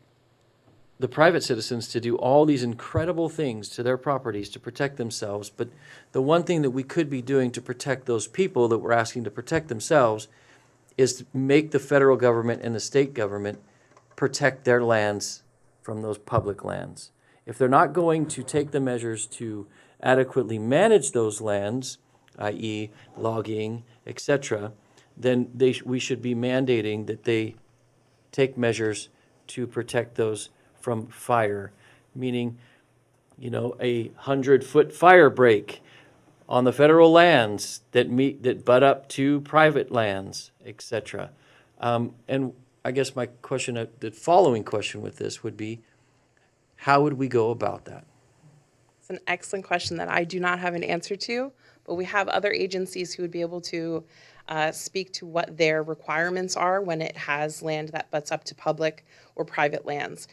[SPEAKER 2] the private citizens to do all these incredible things to their properties to protect themselves, but the one thing that we could be doing to protect those people that we're asking to protect themselves is to make the federal government and the state government protect their lands from those public lands. If they're not going to take the measures to adequately manage those lands, i.e. logging, etc., then we should be mandating that they take measures to protect those from fire, meaning, a 100-foot fire break on the federal lands that butt up to private lands, etc. And I guess my question, the following question with this would be, how would we go about that?
[SPEAKER 12] It's an excellent question that I do not have an answer to, but we have other agencies who would be able to speak to what their requirements are when it has land that butts up to public or private lands.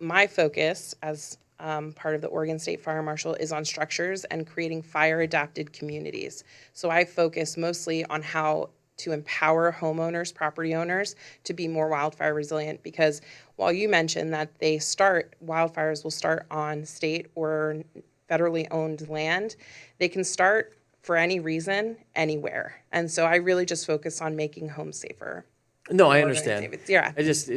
[SPEAKER 12] My focus as part of the Oregon State Fire Marshal is on structures and creating fire-adapted communities. So I focus mostly on how to empower homeowners, property owners, to be more wildfire resilient, because while you mentioned that wildfires will start on state or federally owned land, they can start for any reason, anywhere. And so I really just focus on making homes safer.
[SPEAKER 2] No, I understand.
[SPEAKER 12] Yeah.
[SPEAKER 2] I just,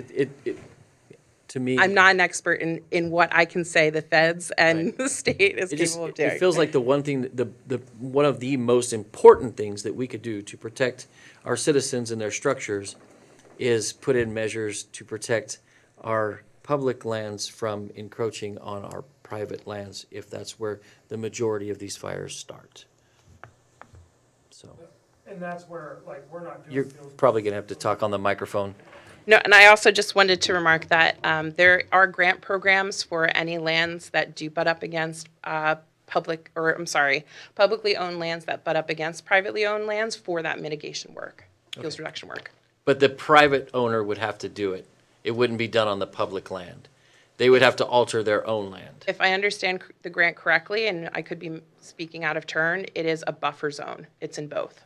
[SPEAKER 2] to me,
[SPEAKER 12] I'm not an expert in what I can say the feds and the state is capable of doing.
[SPEAKER 2] it feels like the one thing, one of the most important things that we could do to protect our citizens and their structures is put in measures to protect our public lands from encroaching on our private lands, if that's where the majority of these fires start. So,
[SPEAKER 10] And that's where, we're not doing
[SPEAKER 2] you're
[SPEAKER 10] field.
[SPEAKER 2] probably gonna have to talk on the microphone.
[SPEAKER 12] No, and I also just wanted to remark that there are grant programs for any lands that do butt up against publicly owned lands that butt up against privately owned lands for that mitigation work, fuels reduction work.
[SPEAKER 2] But the private owner would have to do it. It wouldn't be done on the public land. They would have to alter their own land.
[SPEAKER 12] If I understand the grant correctly, and I could be speaking out of turn, it is a buffer zone. It's in both.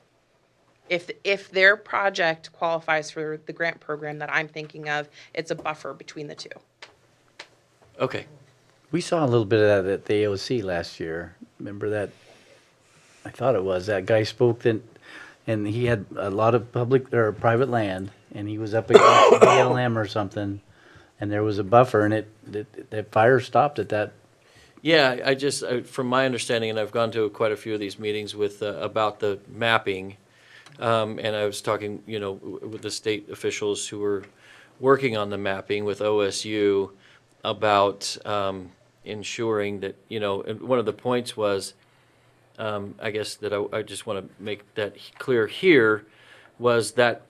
[SPEAKER 12] If their project qualifies for the grant program that I'm thinking of, it's a buffer between the two.
[SPEAKER 2] Okay.
[SPEAKER 4] We saw a little bit of that at the AOC last year. Remember that? I thought it was. That guy spoke then, and he had a lot of public or private land, and he was up against BLM or something, and there was a buffer, and the fire stopped at that.
[SPEAKER 2] Yeah, I just, from my understanding, and I've gone to quite a few of these meetings with, about the mapping, and I was talking, with the state officials who were working on the mapping with OSU about ensuring that, and one of the points was, I guess that I just want to make that clear here, was that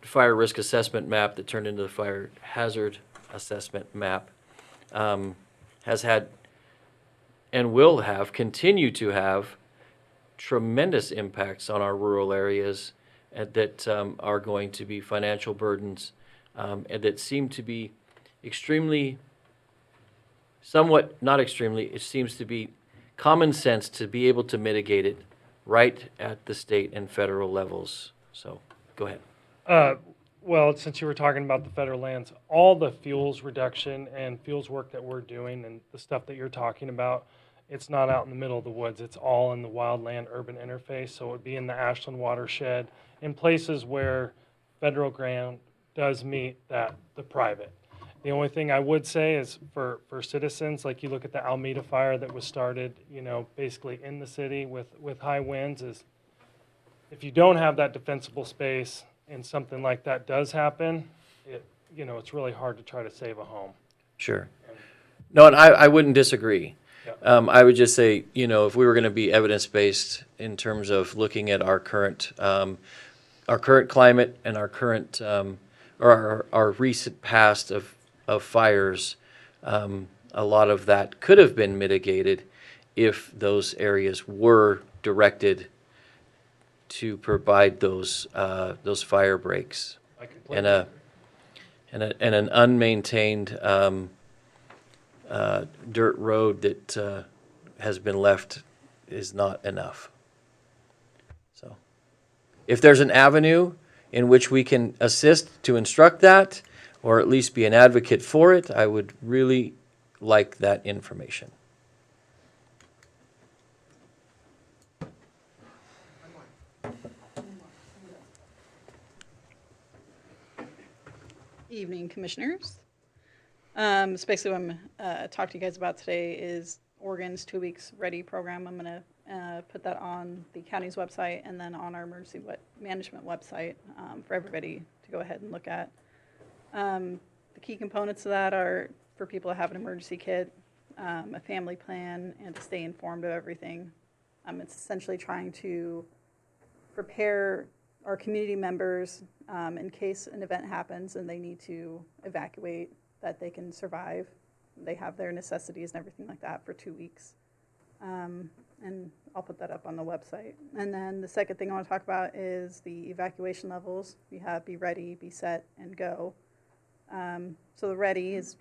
[SPEAKER 2] fire risk assessment map that turned into the fire hazard assessment map has had and will have, continue to have tremendous impacts on our rural areas that are going to be financial burdens and that seem to be extremely, somewhat, not extremely, it seems to be common sense to be able to mitigate it right at the state and federal levels. So, go ahead.
[SPEAKER 10] Well, since you were talking about the federal lands, all the fuels reduction and fuels work that we're doing and the stuff that you're talking about, it's not out in the middle of the woods. It's all in the wildland urban interface. So it would be in the Ashland watershed, in places where federal grant does meet the private. The only thing I would say is for citizens, like you look at the Alameda fire that was started, basically in the city with high winds, is if you don't have that defensible space and something like that does happen, it's really hard to try to save a home.
[SPEAKER 2] Sure. No, and I wouldn't disagree.
[SPEAKER 10] Yeah.
[SPEAKER 2] I would just say, if we were going to be evidence-based in terms of looking at our current climate and our current, or our recent past of fires, a lot of that could have been mitigated if those areas were directed to provide those fire breaks. And an unmaintained dirt road that has been left is not enough. So, if there's an avenue in which we can assist to instruct that, or at least be an advocate for it, I would really like that information.
[SPEAKER 13] Evening, Commissioners. So basically what I'm going to talk to you guys about today is Oregon's 2 weeks ready program. I'm going to put that on the county's website and then on our emergency management website for everybody to go ahead and look at. The key components of that are for people to have an emergency kit, a family plan, and to stay informed of everything. It's essentially trying to prepare our community members in case an event happens and they need to evacuate, that they can survive. They have their necessities and everything like that for 2 weeks. And I'll put that up on the website. And then the second thing I want to talk about is the evacuation levels. We have be ready, be set, and go. So the ready is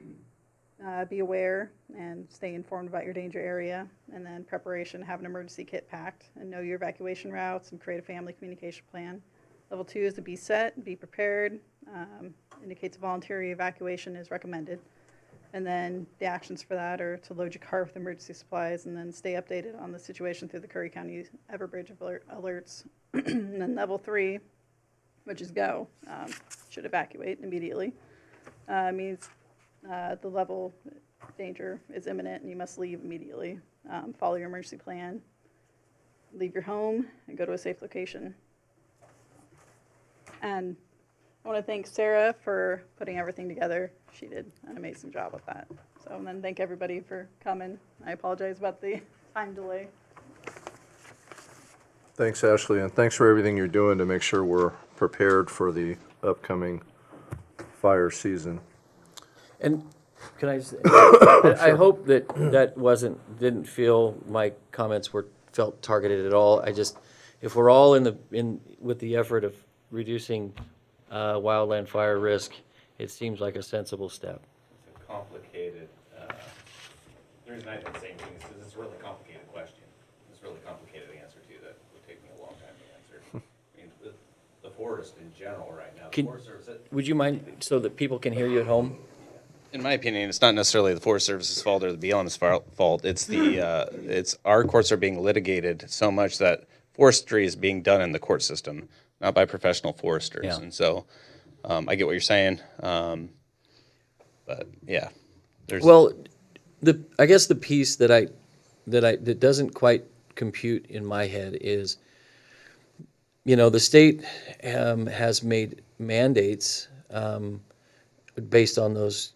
[SPEAKER 13] be aware and stay informed about your danger area. And then preparation, have an emergency kit packed and know your evacuation routes and create a family communication plan. Level 2 is to be set, be prepared, indicates voluntary evacuation is recommended. And then the actions for that are to load your car with emergency supplies and then stay updated on the situation through the Curry County Everbridge alerts. And then level 3, which is go, should evacuate immediately. Means the level danger is imminent and you must leave immediately. Follow your emergency plan, leave your home, and go to a safe location. And I want to thank Sarah for putting everything together. She did an amazing job with that. So, and then thank everybody for coming. I apologize about the time delay.
[SPEAKER 1] Thanks, Ashley, and thanks for everything you're doing to make sure we're prepared for the upcoming fire season.
[SPEAKER 2] And can I just, I hope that didn't feel my comments felt targeted at all. If we're all with the effort of reducing wildland fire risk, it seems like a sensible step.
[SPEAKER 9] It's a complicated, the reason I did the same thing is because it's a really complicated question. It's a really complicated answer to that would take me a long time to answer. I mean, the forest in general right now, the Forest Service.
[SPEAKER 2] Would you mind, so that people can hear you at home?
[SPEAKER 9] In my opinion, it's not necessarily the Forest Service's fault or the BLM's fault. It's it's our courts are being litigated so much that forestry is being done in the court system, not by professional foresters.
[SPEAKER 2] Yeah.
[SPEAKER 9] And so, I get what you're saying, but yeah,
[SPEAKER 2] Well, I guess the piece that doesn't quite compute in my head is, the state has made mandates based on those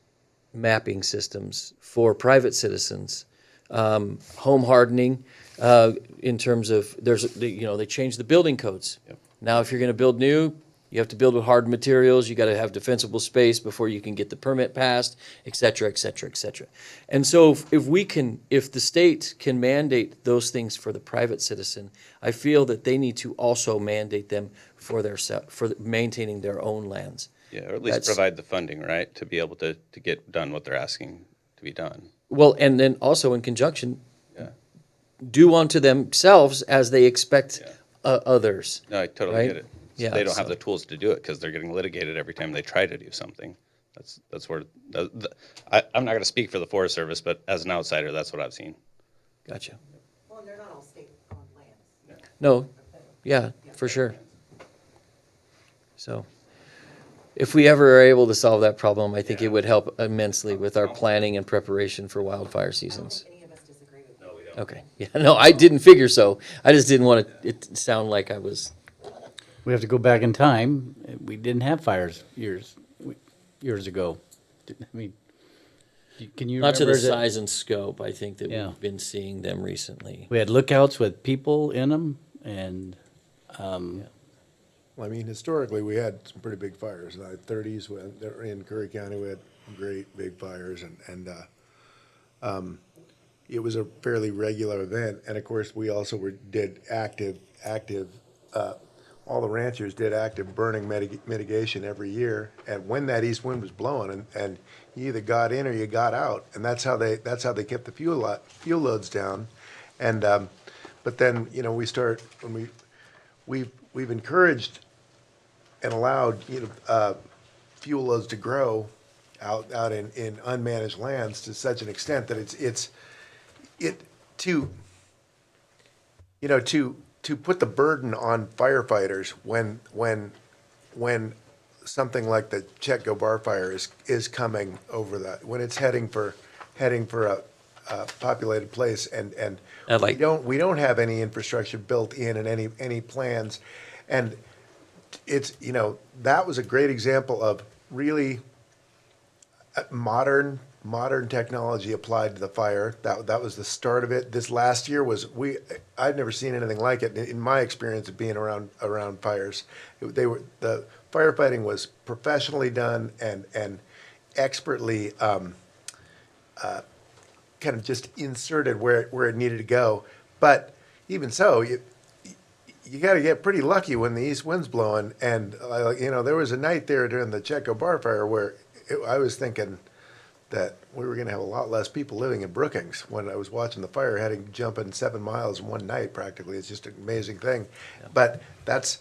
[SPEAKER 2] mapping systems for private citizens, home hardening, in terms of they changed the building codes.
[SPEAKER 9] Yep.
[SPEAKER 2] Now, if you're going to build new, You have to build with hard materials, you gotta have defensible space before you can get the permit passed, et cetera, et cetera, et cetera. And so if the state can mandate those things for the private citizen, I feel that they need to also mandate them for maintaining their own lands.
[SPEAKER 9] Yeah, or at least
[SPEAKER 2] That's-
[SPEAKER 9] provide the funding, right, to be able to get done what they're asking to be done.
[SPEAKER 2] Well, and then also in conjunction,
[SPEAKER 9] Yeah.
[SPEAKER 2] do unto themselves as they expect
[SPEAKER 9] Yeah.
[SPEAKER 2] Others.
[SPEAKER 9] No, I totally
[SPEAKER 2] Right?
[SPEAKER 9] get it. So
[SPEAKER 2] Yeah,
[SPEAKER 9] they don't have
[SPEAKER 2] so-
[SPEAKER 9] the tools to do it because they're getting litigated every time they try to do something. That's where I'm not going to speak for the Forest Service, but as an outsider, that's what I've seen.
[SPEAKER 2] Gotcha.
[SPEAKER 11] Well, they're not all state-owned lands.
[SPEAKER 2] No, yeah, for sure. So, if we ever are able to solve that problem, I think it would help immensely with our planning and preparation for wildfire seasons.
[SPEAKER 11] Any of us disagree with you.
[SPEAKER 9] No, we don't.
[SPEAKER 2] Okay, yeah, no, I didn't figure so. I just didn't want it to sound like I was,
[SPEAKER 4] We have to go back in time. We didn't have fires years ago. I mean, can you
[SPEAKER 2] not to the
[SPEAKER 4] remember that
[SPEAKER 2] size and scope, I think that
[SPEAKER 4] Yeah.
[SPEAKER 2] we've been seeing them recently.
[SPEAKER 4] we had lookouts with people in them and,
[SPEAKER 3] I mean, historically, we had some pretty big fires. In the 30s, in Curry County, we had great big fires, and it was a fairly regular event. And of course, we also did active. All the ranchers did active burning mitigation every year. And when that east wind was blowing, and you either got in or you got out, and that's how they kept the fuel loads down. And but then we've encouraged and allowed fuel loads to grow out in unmanaged lands to such an extent that to put the burden on firefighters when something like the Chetco Bar Fire is coming over when it's heading for a populated place and we don't have any infrastructure built in and any plans, and it's that was a great example of really modern technology applied to the fire. That was the start of it. This last year I'd never seen anything like it in my experience of being around fires. The firefighting was professionally done and expertly kind of just inserted where it needed to go. But even so, you got to get pretty lucky when the east wind's blowing. And there was a night there during the Chetco Bar Fire where I was thinking that we were going to have a lot less people living in Brookings when I was watching the fire jumping 7 miles in one night practically. It's just an amazing thing. Yeah. But that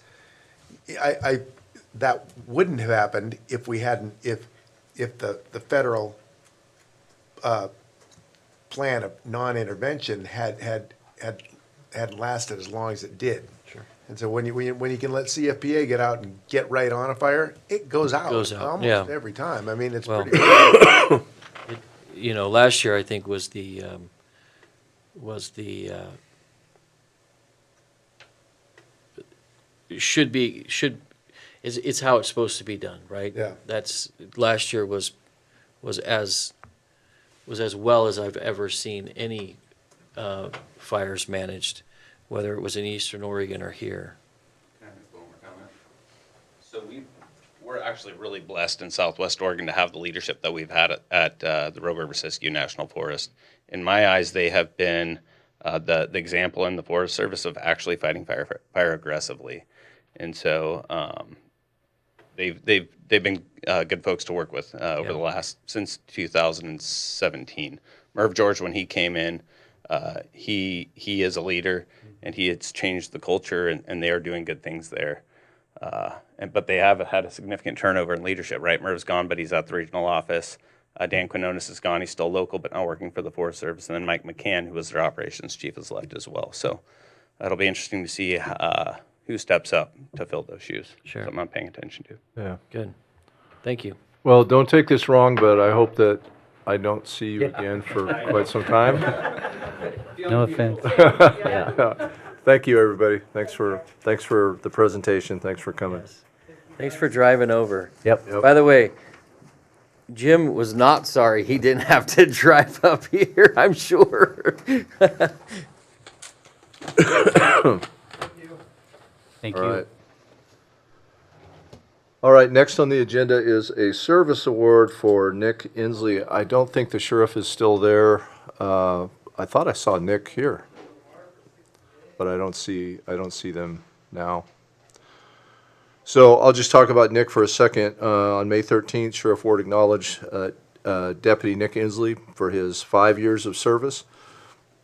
[SPEAKER 3] wouldn't have happened if we hadn't, if the federal plan of non-intervention had lasted as long as it did.
[SPEAKER 2] Sure.
[SPEAKER 3] And so when you can let CFPA get out and get right on a fire, it goes out almost every time. I mean, it's pretty.
[SPEAKER 2] Last year I think was it's how it's supposed to be done, right?
[SPEAKER 3] Yeah.
[SPEAKER 2] That's last year was as well as I've ever seen any fires managed, whether it was in Eastern Oregon or here.
[SPEAKER 9] Can I make one more comment? So we're actually really blessed in Southwest Oregon to have the leadership that we've had at the Rogue River Siskiyou National Forest. In my eyes, they have been the example in the Forest Service of actually fighting fire aggressively, and so they've been good folks to work with over the last since 2017. Merv George, when he came in, he is a leader, and he has changed the culture, and they are doing good things there. But they have had a significant turnover in leadership, right? Merv's gone, but he's at the regional office. Dan Quinones is gone. He's still local, but now working for the Forest Service. And then Mike McCann, who was their operations chief, has left as well. So it'll be interesting to see who steps up to fill those shoes.
[SPEAKER 2] Sure.
[SPEAKER 9] Something I'm paying attention to.
[SPEAKER 1] Yeah.
[SPEAKER 2] Good. Thank you.
[SPEAKER 1] Well, don't take this wrong, but I hope that I don't see you again for quite some time.
[SPEAKER 4] no offense.
[SPEAKER 1] Thank you, everybody. Thanks for the presentation. Thanks for coming.
[SPEAKER 2] Thanks for driving over.
[SPEAKER 4] Yep.
[SPEAKER 2] By the way, Jim was not sorry he didn't have to drive up here, I'm sure.
[SPEAKER 4] Thank
[SPEAKER 1] All
[SPEAKER 4] you.
[SPEAKER 1] right. All right, next on the agenda is a service award for Nick Inslee. I don't think the sheriff is still there. I thought I saw Nick here, but I don't see them now. So I'll just talk about Nick for a second. On May 13th, Sheriff Ward acknowledged Deputy Nick Inslee for his 5 years of service.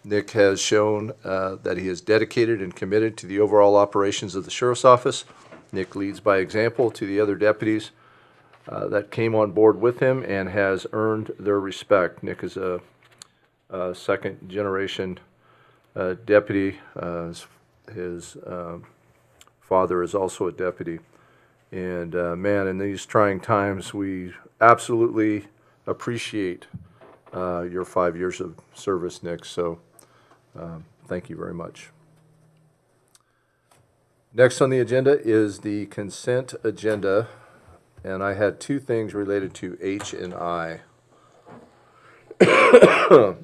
[SPEAKER 1] Nick has shown that he is dedicated and committed to the overall operations of the sheriff's office. Nick leads by example to the other deputies that came on board with him and has earned their respect. Nick is a second generation deputy. His father is also a deputy. And man, in these trying times, we absolutely appreciate your 5 years of service, Nick. So thank you very much. Next on the agenda is the consent agenda, and I had two things related to H and I.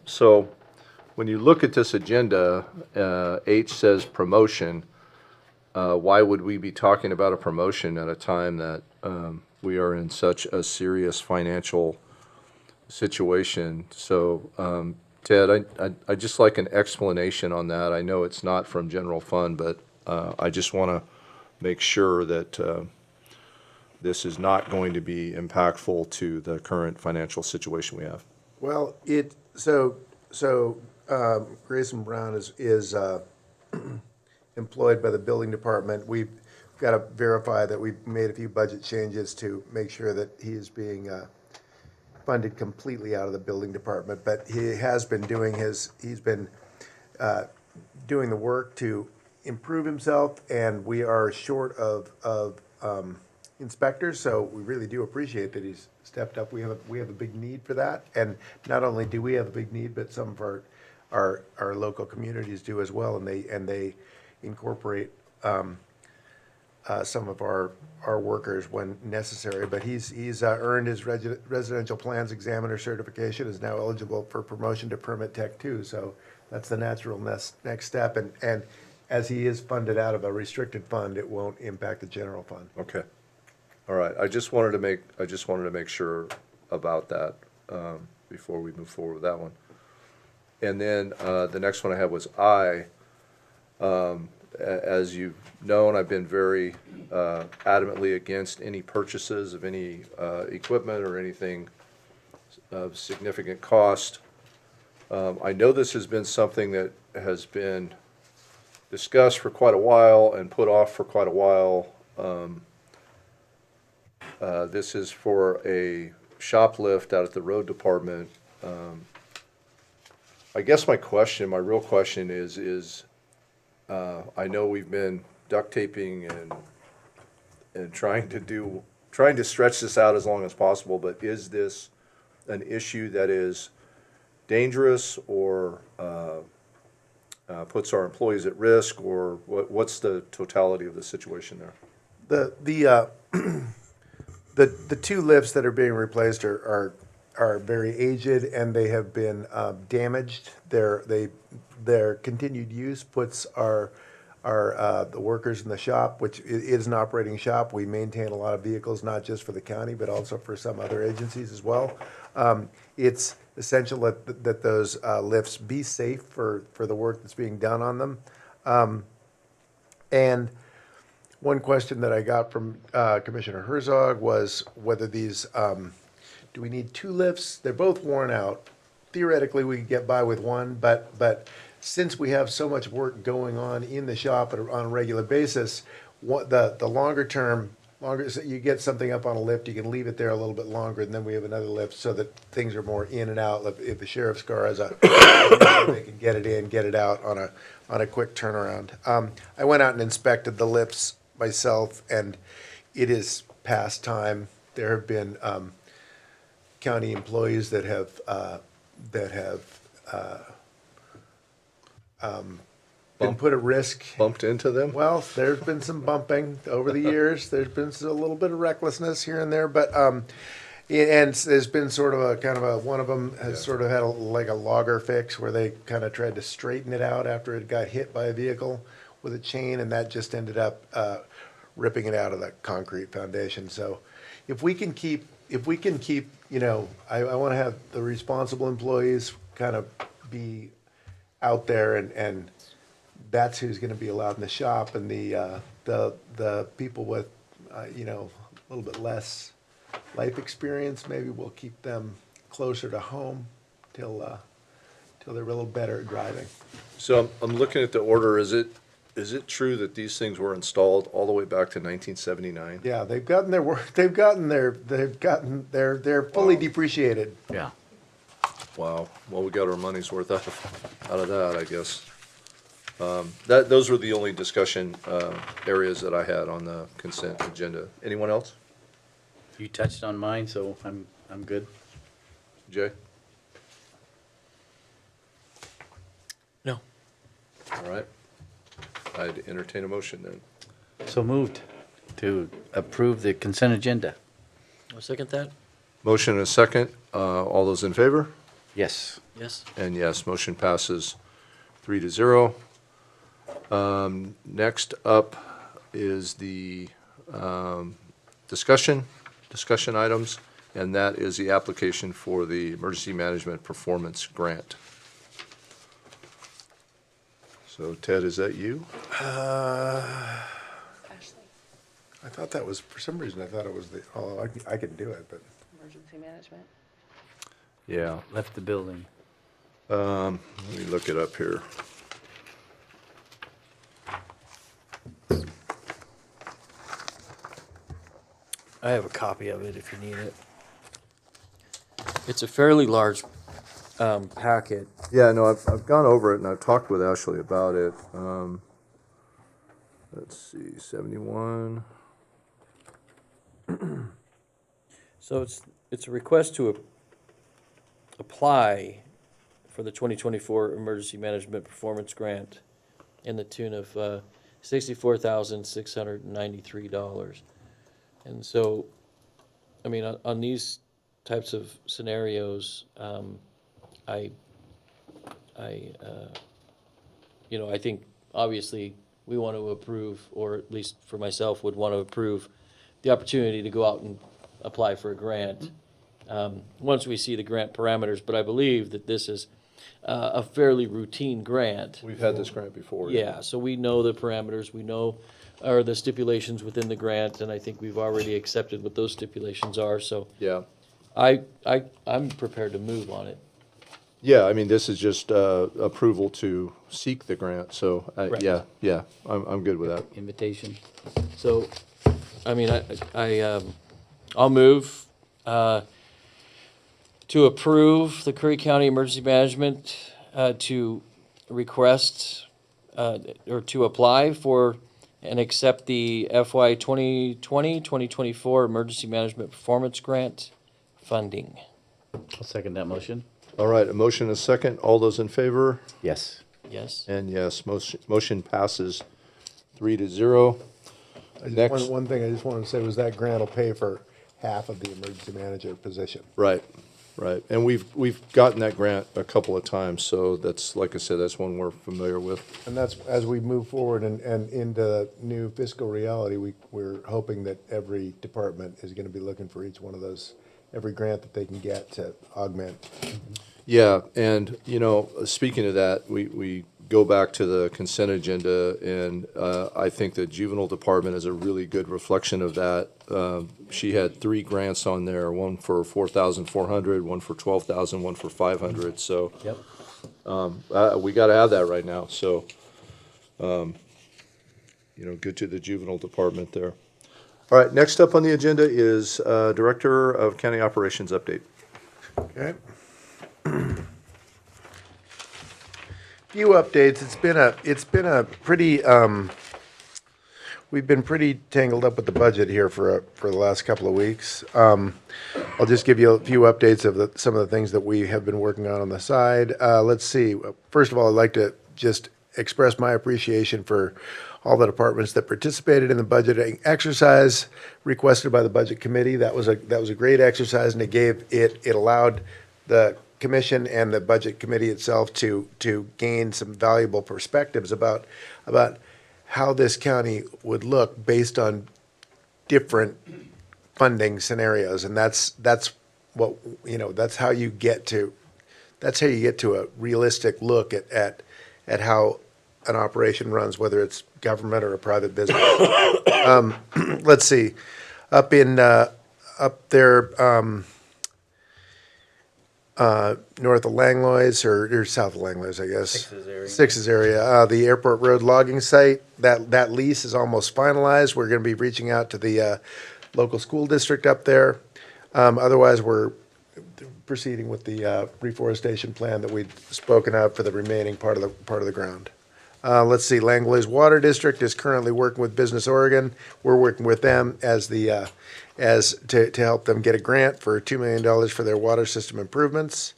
[SPEAKER 1] So when you look at this agenda, H says promotion. Why would we be talking about a promotion at a time that we are in such a serious financial situation? So, Ted, I'd just like an explanation on that. I know it's not from general fund, but I just want to make sure that this is not going to be impactful to the current financial situation we have.
[SPEAKER 3] Well, Grayson Brown is employed by the building department. We've got to verify that we've made a few budget changes to make sure that he is being funded completely out of the building department. But he has been doing doing the work to improve himself, and we are short of inspectors, so we really do appreciate that he's stepped up. We have a big need for that, and not only do we have a big need, but some of our local communities do as well, and they incorporate some of our workers when necessary. But he's earned his residential plans examiner certification, is now eligible for promotion to permit tech 2. So that's the natural next step. And as he is funded out of a restricted fund, it won't impact the general fund.
[SPEAKER 1] Okay. All right. I just wanted to make sure about that before we move forward with that one. And then the next one I had was I. As you've known, I've been very adamantly against any purchases of any equipment or anything of significant cost. I know this has been something that has been discussed for quite a while and put off for quite a while. This is for a shoplift out at the road department. I guess my real question is I know we've been duct taping and trying to stretch this out as long as possible, but is this an issue that is dangerous or puts our employees at risk, or what's the totality of the situation there?
[SPEAKER 3] The two lifts that are being replaced are very aged, and they have been damaged. Their continued use puts the workers in the shop, which is an operating shop. We maintain a lot of vehicles, not just for the county, but also for some other agencies as well. It's essential that those lifts be safe for the work that's being done on them. And one question that I got from Commissioner Herzog was whether these, do we need two lifts? They're both worn out. Theoretically, we could get by with one, but since we have so much work going on in the shop on a regular basis, the longer term, so you get something up on a lift, you can leave it there a little bit longer, and then we have another lift so that things are more in and out. If the sheriff's car has they can get it in, get it out on a quick turnaround. I went out and inspected the lifts myself, and it is past time. There have been county employees that have been put at risk.
[SPEAKER 1] Bumped into them?
[SPEAKER 3] Well, there's been some bumping over the years. There's been a little bit of recklessness here and there, but and there's been sort of one of them has sort of had like a logger fix where they kind of tried to straighten it out after it got hit by a vehicle with a chain, and that just ended up ripping it out of the concrete foundation. So if we can keep, you know, I want to have the responsible employees kind of be out there, and that's who's going to be allowed in the shop, and the people with, you know, a little bit less life experience, maybe we'll keep them closer to home till they're a little better at driving.
[SPEAKER 1] So I'm looking at the order. Is it true that these things were installed all the way back to 1979?
[SPEAKER 3] Yeah, they're fully depreciated.
[SPEAKER 4] Yeah.
[SPEAKER 1] Wow. Well, we got our money's worth out of that, I guess. Those were the only discussion areas that I had on the consent agenda. Anyone else?
[SPEAKER 4] You touched on mine, so I'm good.
[SPEAKER 1] Jay?
[SPEAKER 2] No.
[SPEAKER 1] All right. I'd entertain a motion then.
[SPEAKER 4] So moved to approve the consent agenda.
[SPEAKER 2] I'll second that.
[SPEAKER 1] Motion and a second. All those in favor?
[SPEAKER 4] Yes.
[SPEAKER 2] Yes.
[SPEAKER 1] And yes, motion passes 3-0. Next up is the discussion items, and that is the application for the Emergency Management Performance Grant. So Ted, is that you?
[SPEAKER 3] I thought that was, for some reason, I thought it was I can do it, but.
[SPEAKER 12] Emergency management.
[SPEAKER 1] Yeah.
[SPEAKER 4] Left the building.
[SPEAKER 1] Let me look it up here.
[SPEAKER 2] I have a copy of it if you need it. It's a fairly large packet.
[SPEAKER 1] Yeah, no, I've gone over it and I've talked with Ashley about it. Let's see, 71.
[SPEAKER 2] So it's a request to apply for the 2024 Emergency Management Performance Grant in the tune of $64,693. And so, I mean, on these types of scenarios, you know, I think obviously we want to approve, or at least for myself, would want to approve the opportunity to go out and apply for a grant once we see the grant parameters. But I believe that this is a fairly routine grant.
[SPEAKER 1] We've had this grant before.
[SPEAKER 2] Yeah, so we know the parameters, we know, or the stipulations within the grant, and I think we've already accepted what those stipulations are, so
[SPEAKER 1] Yeah.
[SPEAKER 2] I'm prepared to move on it.
[SPEAKER 1] Yeah, I mean, this is just approval to seek the grant, so,
[SPEAKER 2] Correct.
[SPEAKER 1] yeah, I'm good with that.
[SPEAKER 4] Invitation.
[SPEAKER 2] So, I mean, I'll move to approve the Curry County Emergency Management to request or to apply for and accept the FY 2020-2024 Emergency Management Performance Grant funding.
[SPEAKER 4] I'll second that motion.
[SPEAKER 1] All right, a motion and a second. All those in favor?
[SPEAKER 4] Yes.
[SPEAKER 2] Yes?
[SPEAKER 1] And yes, motion passes 3-0. Next.
[SPEAKER 3] One thing I just wanted to say was that grant will pay for half of the emergency manager position.
[SPEAKER 1] Right. And we've gotten that grant a couple of times, so that's, like I said, that's one we're familiar with.
[SPEAKER 3] And that's, as we move forward and into new fiscal reality, we're hoping that every department is gonna be looking for each one of those, every grant that they can get to augment.
[SPEAKER 1] Yeah, and, you know, speaking of that, we go back to the consent agenda, and I think the juvenile department is a really good reflection of that. She had 3 grants on there, one for $4,400, one for $12,000, one for $500, so.
[SPEAKER 2] Yep.
[SPEAKER 1] We gotta have that right now, so, you know, good to the juvenile department there. All right, next up on the agenda is Director of County Operations update.
[SPEAKER 3] Okay. Few updates. It's been a pretty, we've been pretty tangled up with the budget here for the last couple of weeks. I'll just give you a few updates of some of the things that we have been working on the side. Let's see. First of all, I'd like to just express my appreciation for all the departments that participated in the budgeting exercise requested by the Budget Committee. That was a great exercise, and it allowed the Commission and the Budget Committee itself to gain some valuable perspectives about how this county would look based on different funding scenarios, and that's what, that's how you get to a realistic look at how an operation runs, whether it's government or a private business. Let's see, up there, north of Langlois, or south of Langlois, I guess. Six's area. The Airport Road logging site, that lease is almost finalized. We're going to be reaching out to the local school district up there. Otherwise, we're proceeding with the reforestation plan that we'd spoken of for the remaining part of the ground. Let's see, Langlois Water District is currently working with Business Oregon. We're working with them to help them get a grant for $2 million for their water system improvements.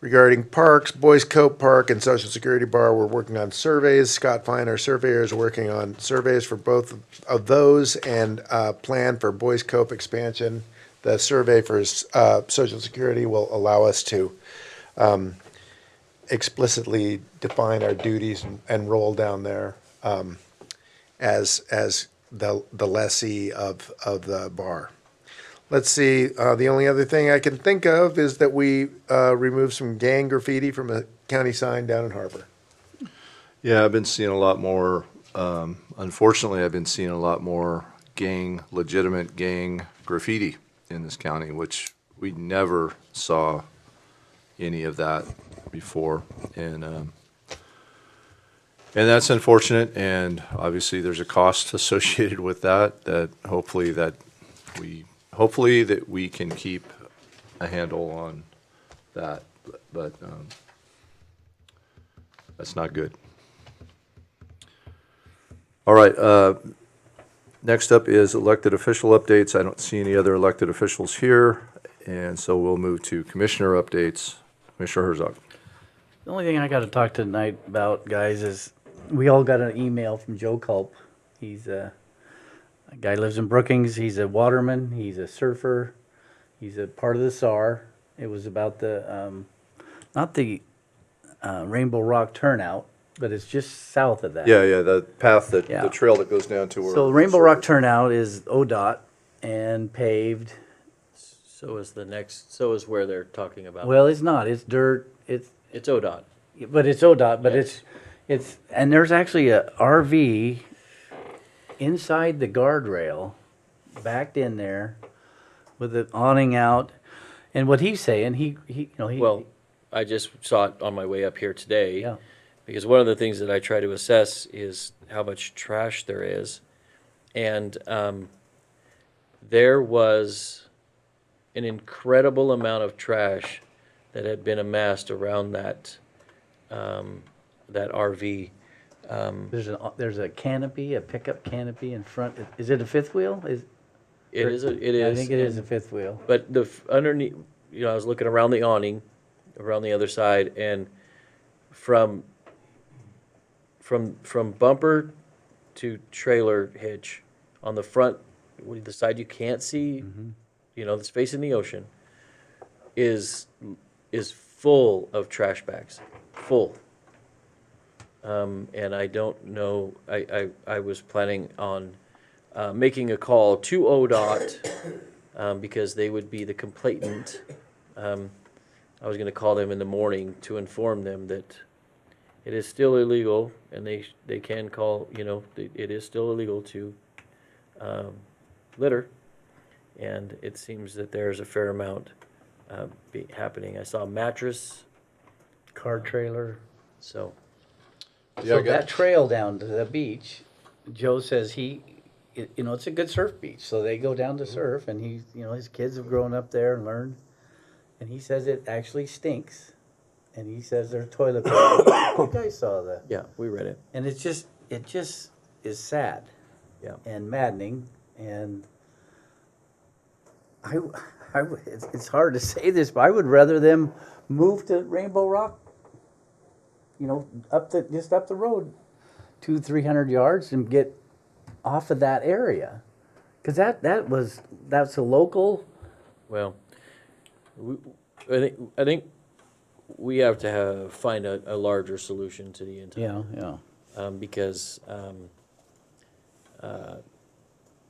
[SPEAKER 3] Regarding parks, Boys Cove Park and Social Security Bar, we're working on surveys. Scott Fine, our surveyor, is working on surveys for both of those and plan for Boys Cove expansion. The survey for Social Security will allow us to explicitly define our duties and roll down there as the lessee of the bar. Let's see, the only other thing I can think of is that we removed some gang graffiti from a county sign down in Harbor.
[SPEAKER 1] Yeah, I've been seeing a lot more, unfortunately, I've been seeing a lot more legitimate gang graffiti in this county, which we never saw any of that before. And that's unfortunate, and obviously there's a cost associated with that hopefully we can keep a handle on that, but that's not good. All right, next up is elected official updates. I don't see any other elected officials here, and so we'll move to commissioner updates. Commissioner Herzog.
[SPEAKER 4] The only thing I got to talk tonight about, guys, is we all got an email from Joe Culp. He's a guy lives in Brookings. He's a waterman. He's a surfer. He's a part of the SAR. It was about the, not the Rainbow Rock turnout, but it's just south of that.
[SPEAKER 1] Yeah, the path the
[SPEAKER 4] Yeah.
[SPEAKER 1] trail that goes down to where.
[SPEAKER 4] So Rainbow Rock turnout is ODOT and paved.
[SPEAKER 2] So is where they're talking about.
[SPEAKER 4] Well, it's not. It's dirt.
[SPEAKER 2] It's ODOT.
[SPEAKER 4] But it's ODOT. But
[SPEAKER 2] Yes.
[SPEAKER 4] it's and there's actually a RV inside the guardrail, backed in there, with the awning out. And what he's saying, he
[SPEAKER 2] Well, I just saw it on my way up here today.
[SPEAKER 4] Yeah.
[SPEAKER 2] Because one of the things that I try to assess is how much trash there is. And there was an incredible amount of trash that had been amassed around that RV.
[SPEAKER 4] there's a canopy, a pickup canopy in front. Is it a fifth wheel?
[SPEAKER 2] It is.
[SPEAKER 4] I think it is a fifth wheel.
[SPEAKER 2] But underneath, I was looking around the awning, around the other side, and from bumper to trailer hitch on the front, the side you can't see, that's facing the ocean, is full of trash bags, full. And I don't know. I was planning on making a call to ODOT because they would be the complainant. I was going to call them in the morning to inform them that it is still illegal, and they can call. It is still illegal to litter, and it seems that there's a fair amount happening. I saw a mattress,
[SPEAKER 4] Car trailer.
[SPEAKER 2] so.
[SPEAKER 1] Yeah,
[SPEAKER 4] So that trail down to the beach, Joe says it's a good surf beach. So they go down to surf, and his kids have grown up there and learned. And he says it actually stinks. And he says there's toilet paper. You guys saw that.
[SPEAKER 2] Yeah, we read it.
[SPEAKER 4] And it just is sad.
[SPEAKER 2] Yeah.
[SPEAKER 4] And maddening. And it's hard to say this, but I would rather them move to Rainbow Rock. Just up the road, 200-300 yards, and get off of that area, because that's a local.
[SPEAKER 2] Well, I think we have to find a larger solution to the entire.
[SPEAKER 4] Yeah.
[SPEAKER 2] because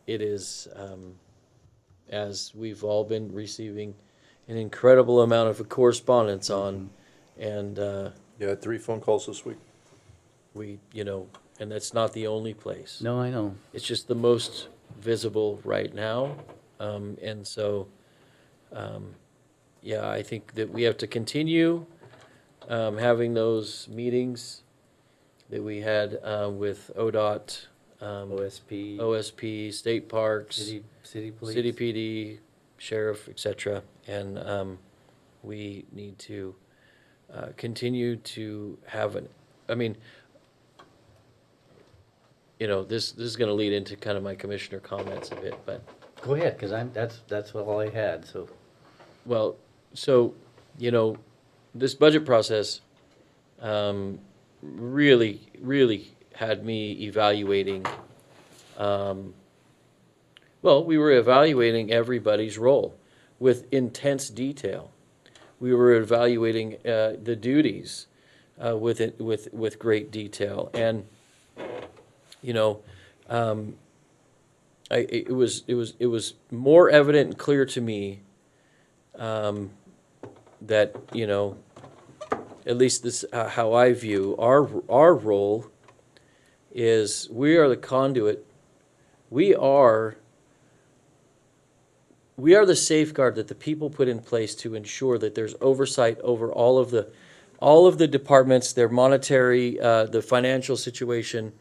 [SPEAKER 2] it is, as we've all been receiving an incredible amount of correspondence on, and
[SPEAKER 1] Yeah, I had 3 phone calls this week.
[SPEAKER 2] we, and that's not the only place.
[SPEAKER 4] No, I know.
[SPEAKER 2] It's just the most visible right now. And so, yeah, I think that we have to continue having those meetings that we had with ODOT,
[SPEAKER 4] OSP,
[SPEAKER 2] OSP, state parks,
[SPEAKER 4] city police.
[SPEAKER 2] city PD, sheriff, etc. And we need to continue to have I mean, this is going to lead into kind of my commissioner comments a bit, but
[SPEAKER 4] Go ahead, because that's all I had, so.
[SPEAKER 2] well, so this budget process really had me evaluating. Well, we were evaluating everybody's role with intense detail. We were evaluating the duties with great detail, and it was more evident and clear to me that at least this how I view our role is we are the conduit. We are the safeguard that the people put in place to ensure that there's oversight over all of the departments, their monetary, the financial situation,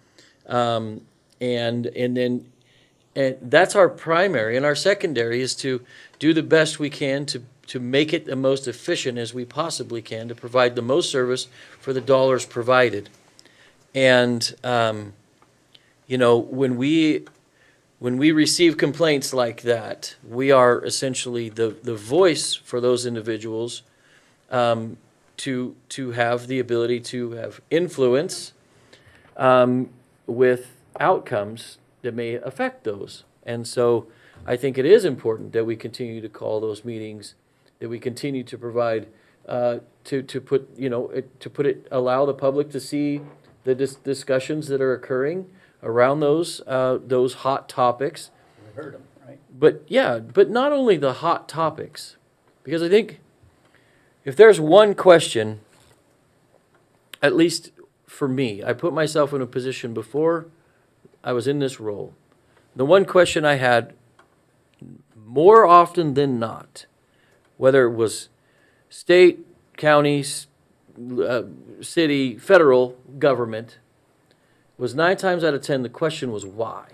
[SPEAKER 2] and that's our primary. And our secondary is to do the best we can to make it the most efficient as we possibly can to provide the most service for the dollars provided. And when we receive complaints like that, we are essentially the voice for those individuals to have the ability to have influence with outcomes that may affect those. And so I think it is important that we continue to call those meetings, that we continue to provide allow the public to see the discussions that are occurring around those hot topics.
[SPEAKER 4] We heard them, right?
[SPEAKER 2] But not only the hot topics, because I think if there's one question, at least for me, I put myself in a position before I was in this role. The one question I had more often than not, whether it was state, counties, city, federal government, was 9 times out of 10, the question was why?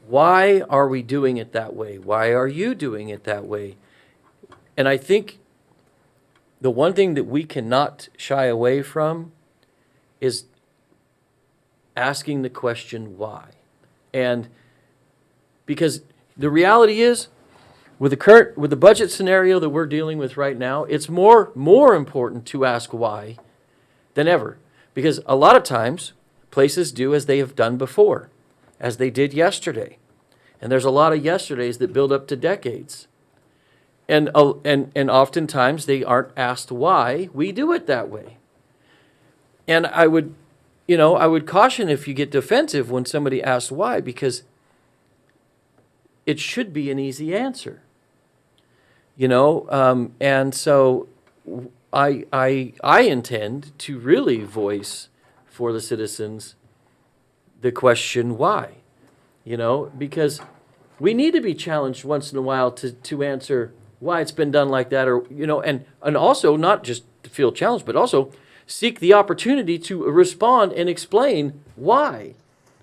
[SPEAKER 2] Why are we doing it that way? Why are you doing it that way? And I think the one thing that we cannot shy away from is asking the question why. And because the reality is, with the budget scenario that we're dealing with right now, it's more important to ask why than ever. Because a lot of times, places do as they have done before, as they did yesterday. And there's a lot of yesterdays that build up to decades. And oftentimes they aren't asked why we do it that way. And I would caution if you get defensive when somebody asks why, because it should be an easy answer. And so I intend to really voice for the citizens the question why, because we need to be challenged once in a while to answer why it's been done like that, or, and also not just to feel challenged, but also seek the opportunity to respond and explain why,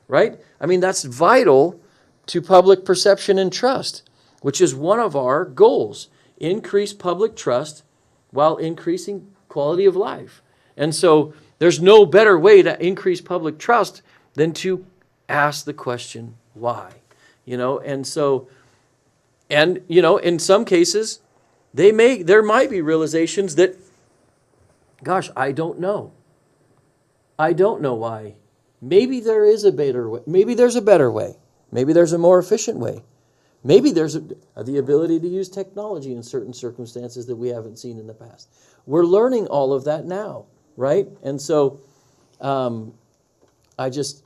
[SPEAKER 2] right? I mean, that's vital to public perception and trust, which is one of our goals. Increase public trust while increasing quality of life. And so there's no better way to increase public trust than to ask the question why. And so, in some cases, there might be realizations that, gosh, I don't know. I don't know why. Maybe there is a better way. Maybe there's a better way. Maybe there's a more efficient way. Maybe there's the ability to use technology in certain circumstances that we haven't seen in the past. We're learning all of that now, right? And so I just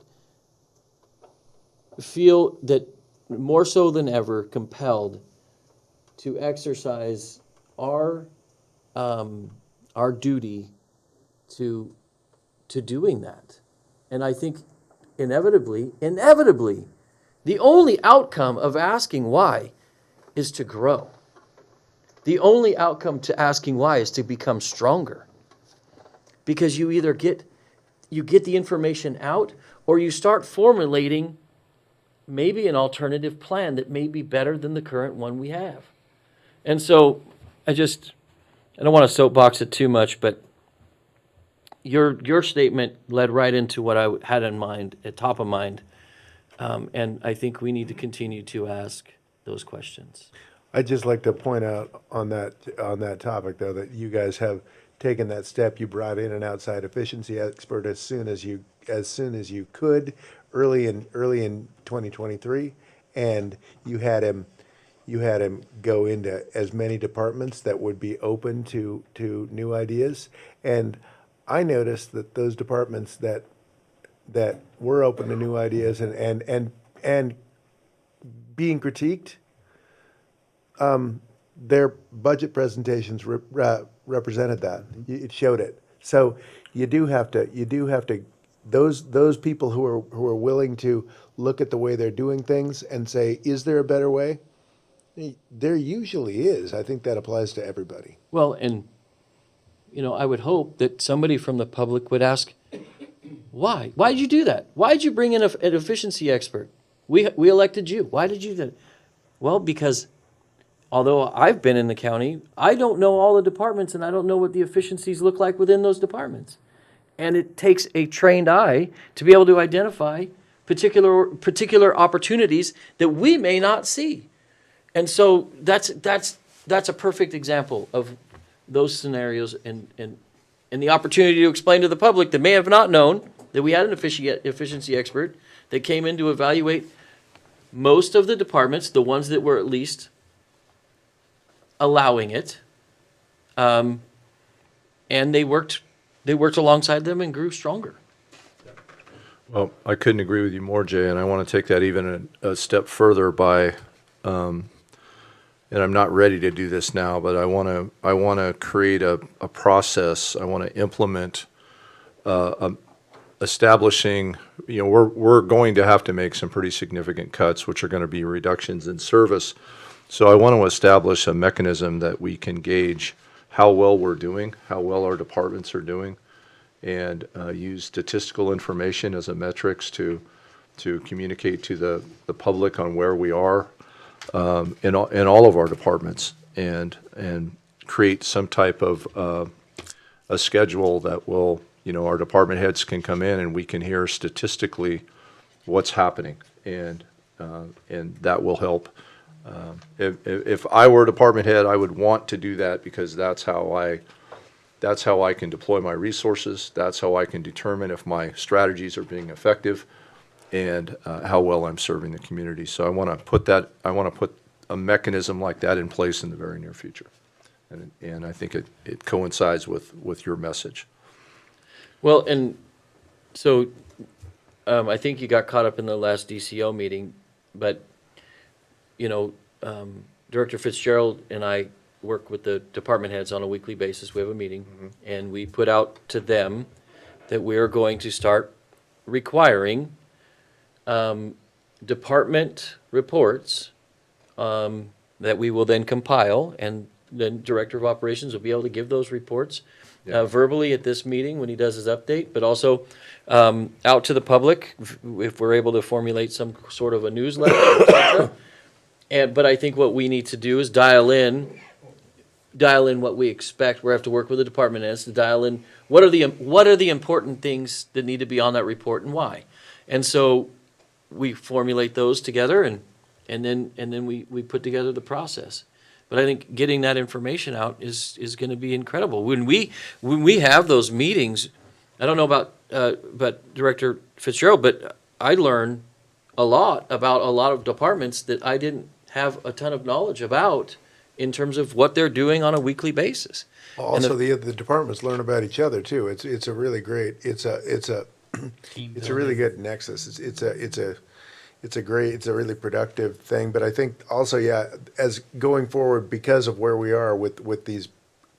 [SPEAKER 2] feel that more so than ever compelled to exercise our duty to doing that. And I think inevitably, the only outcome of asking why is to grow. The only outcome to asking why is to become stronger. Because you either get the information out, or you start formulating maybe an alternative plan that may be better than the current one we have. And so I don't want to soapbox it too much, but your statement led right into what I had in mind, at top of mind. And I think we need to continue to ask those questions.
[SPEAKER 3] I'd just like to point out on that topic, though, that you guys have taken that step. You brought in an outside efficiency expert as soon as you could, early in 2023, and you had him go into as many departments that would be open to new ideas. And I noticed that those departments that were open to new ideas and being critiqued, their budget presentations represented that. It showed it. So you do have to those people who are willing to look at the way they're doing things and say, is there a better way? There usually is. I think that applies to everybody.
[SPEAKER 2] Well, and, I would hope that somebody from the public would ask, why? Why did you do that? Why did you bring in an efficiency expert? We elected you. Why did you do that? Well, because although I've been in the county, I don't know all the departments, and I don't know what the efficiencies look like within those departments. And it takes a trained eye to be able to identify particular opportunities that we may not see. And so that's a perfect example of those scenarios and the opportunity to explain to the public that may have not known that we had an efficiency expert that came in to evaluate most of the departments, the ones that were at least allowing it, and they worked alongside them and grew stronger.
[SPEAKER 1] Well, I couldn't agree with you more, Jay, and I want to take that even a step further by, and I'm not ready to do this now, but I want to create a process. I want to implement establishing. We're going to have to make some pretty significant cuts, which are going to be reductions in service. So I want to establish a mechanism that we can gauge how well we're doing, how well our departments are doing, and use statistical information as a metrics to communicate to the public on where we are in all of our departments, and create some type of a schedule that will, our department heads can come in and we can hear statistically what's happening, and that will help. If I were a department head, I would want to do that, because that's how I can deploy my resources. That's how I can determine if my strategies are being effective, and how well I'm serving the community. So I want to put a mechanism like that in place in the very near future, and I think it coincides with your message.
[SPEAKER 2] Well, and so I think you got caught up in the last DCO meeting, but Director Fitzgerald and I work with the department heads on a weekly basis. We have a meeting, and we put out to them that we're going to start requiring department reports that we will then compile, and then Director of Operations will be able to give those reports verbally at this meeting when he does his update, but also out to the public if we're able to formulate some sort of a newsletter, etc. But I think what we need to do is dial in what we expect. We have to work with the department heads to dial in what are the important things that need to be on that report and why. And so we formulate those together, and then we put together the process. But I think getting that information out is going to be incredible. When we have those meetings, I don't know about Director Fitzgerald, but I learn a lot about a lot of departments that I didn't have a ton of knowledge about in terms of what they're doing on a weekly basis.
[SPEAKER 3] Also, the departments learn about each other too. It's a really great, it's a really good nexus. It's a really productive thing. But I think also, yeah, as going forward, because of where we are with these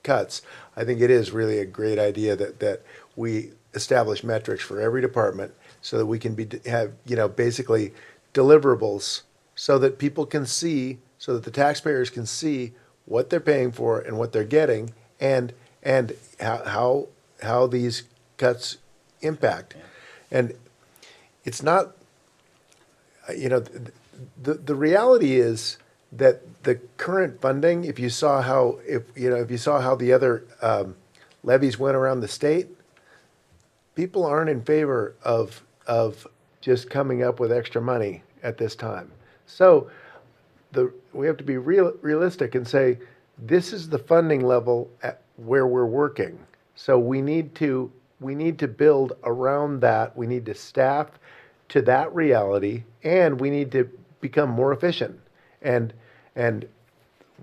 [SPEAKER 3] cuts, I think it is really a great idea that we establish metrics for every department so that we can have, basically deliverables so that people can see, so that the taxpayers can see what they're paying for and what they're getting, and how these cuts impact. And it's not, the reality is that the current funding, if you saw how the other levies went around the state, people aren't in favor of just coming up with extra money at this time. So we have to be realistic and say, this is the funding level at where we're working. So we need to build around that. We need to staff to that reality, and we need to become more efficient. And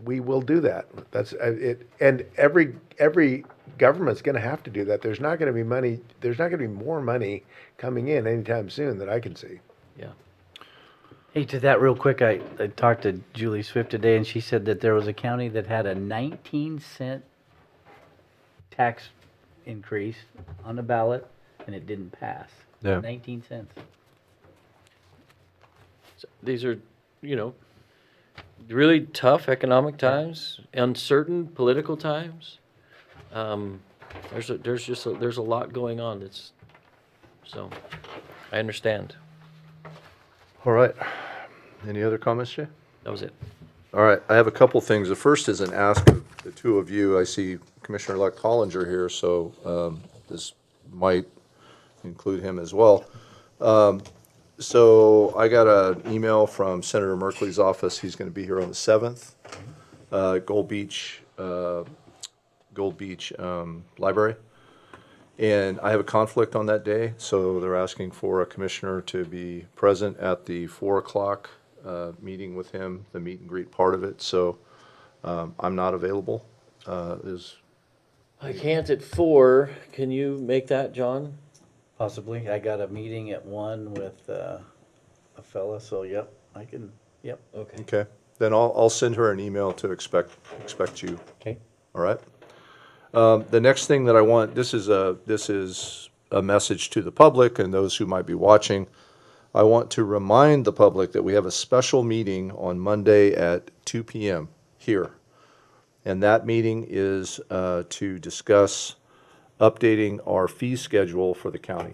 [SPEAKER 3] we will do that. That's it. And every government's going to have to do that. There's not going to be money. There's not going to be more money coming in anytime soon that I can see.
[SPEAKER 2] Yeah.
[SPEAKER 4] Hey, to that real quick, I talked to Julie Swift today, and she said that there was a county that had a 19-cent tax increase on the ballot, and it didn't pass.
[SPEAKER 1] Yeah.
[SPEAKER 4] 19 cents.
[SPEAKER 2] So these are, really tough economic times, uncertain political times. There's a lot going on. So I understand.
[SPEAKER 1] All right. Any other comments, Jay?
[SPEAKER 2] That was it.
[SPEAKER 1] All right, I have a couple things. The first is an ask of the two of you. I see Commissioner-elect Hollinger here, so this might include him as well. So I got an email from Senator Merkley's office. He's going to be here on the 7th, Gold Beach Library. And I have a conflict on that day, so they're asking for a commissioner to be present at the 4 o'clock meeting with him, the meet and greet part of it. So I'm not available.
[SPEAKER 2] I can't at 4. Can you make that, John?
[SPEAKER 4] Possibly. I got a meeting at 1 with a fella, so yep, I can, yep.
[SPEAKER 2] Okay.
[SPEAKER 1] Okay, then I'll send her an email to expect you.
[SPEAKER 4] Okay.
[SPEAKER 1] All right. The next thing that I want, this is a message to the public and those who might be watching. I want to remind the public that we have a special meeting on Monday at 2 p.m. here. And that meeting is to discuss updating our fee schedule for the county.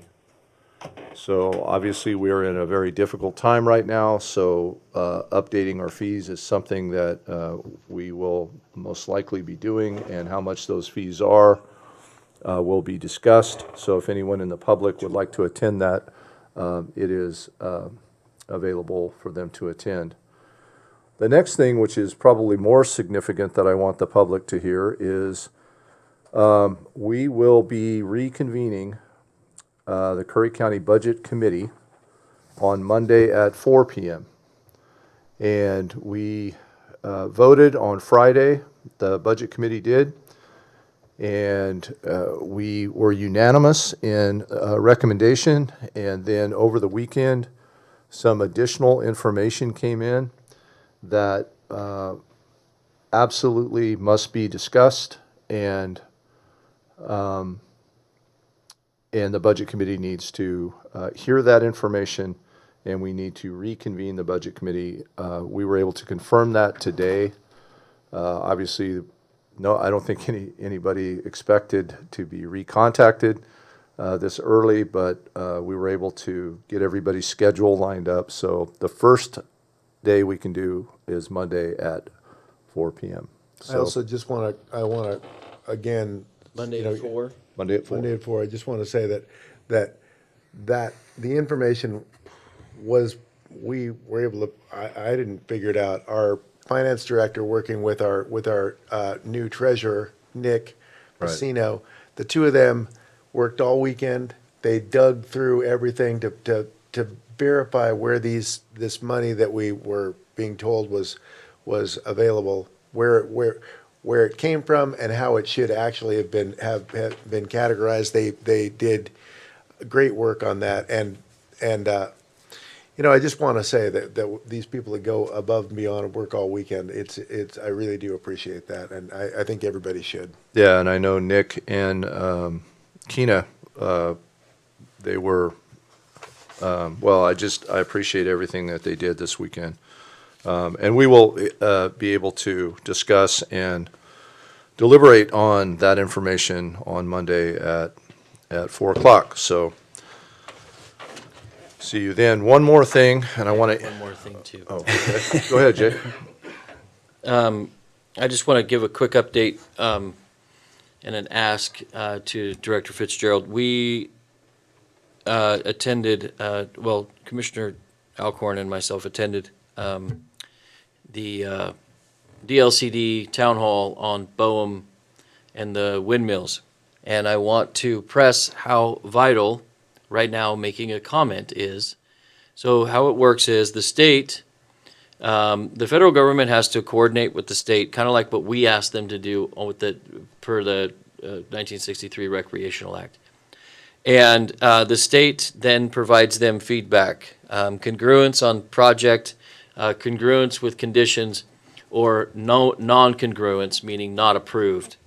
[SPEAKER 1] So obviously we are in a very difficult time right now, so updating our fees is something that we will most likely be doing, and how much those fees are will be discussed. So if anyone in the public would like to attend that, it is available for them to attend. The next thing, which is probably more significant that I want the public to hear, is we will be reconvening the Curry County Budget Committee on Monday at 4 p.m. And we voted on Friday, the Budget Committee did, and we were unanimous in recommendation. And then over the weekend, some additional information came in that absolutely must be discussed, and the Budget Committee needs to hear that information, and we need to reconvene the Budget Committee. We were able to confirm that today. Obviously, no, I don't think anybody expected to be recontacted this early, but we were able to get everybody's schedule lined up. So the first day we can do is Monday at 4 p.m.
[SPEAKER 3] I also just want to, again,
[SPEAKER 2] Monday at 4?
[SPEAKER 1] Monday at 4.
[SPEAKER 3] Monday at 4. I just want to say that the information was, we were able to, I didn't figure it out. Our finance director working with our new treasurer, Nick Pacino, the two of them worked all weekend. They dug through everything to verify where this money that we were being told was available where it came from and how it should actually have been categorized. They did great work on that, and I just want to say that these people that go above and beyond and work all weekend, I really do appreciate that, and I think everybody should.
[SPEAKER 1] Yeah, and I know Nick and Keena, they were, well, I appreciate everything that they did this weekend. And we will be able to discuss and deliberate on that information on Monday at 4 o'clock. So see you then. One more thing, and I want to.
[SPEAKER 2] One more thing too.
[SPEAKER 1] Oh, okay. Go ahead, Jay.
[SPEAKER 2] I just want to give a quick update and an ask to Director Fitzgerald. We attended, well, Commissioner Alcorn and myself attended the DLCD Town Hall on Boehm and the windmills. And I want to press how vital right now making a comment is. So how it works is the state, the federal government has to coordinate with the state, kind of like what we asked them to do per the 1963 Recreational Act. And the state then provides them feedback, congruence on project, congruence with conditions, or non-congruence, meaning not approved.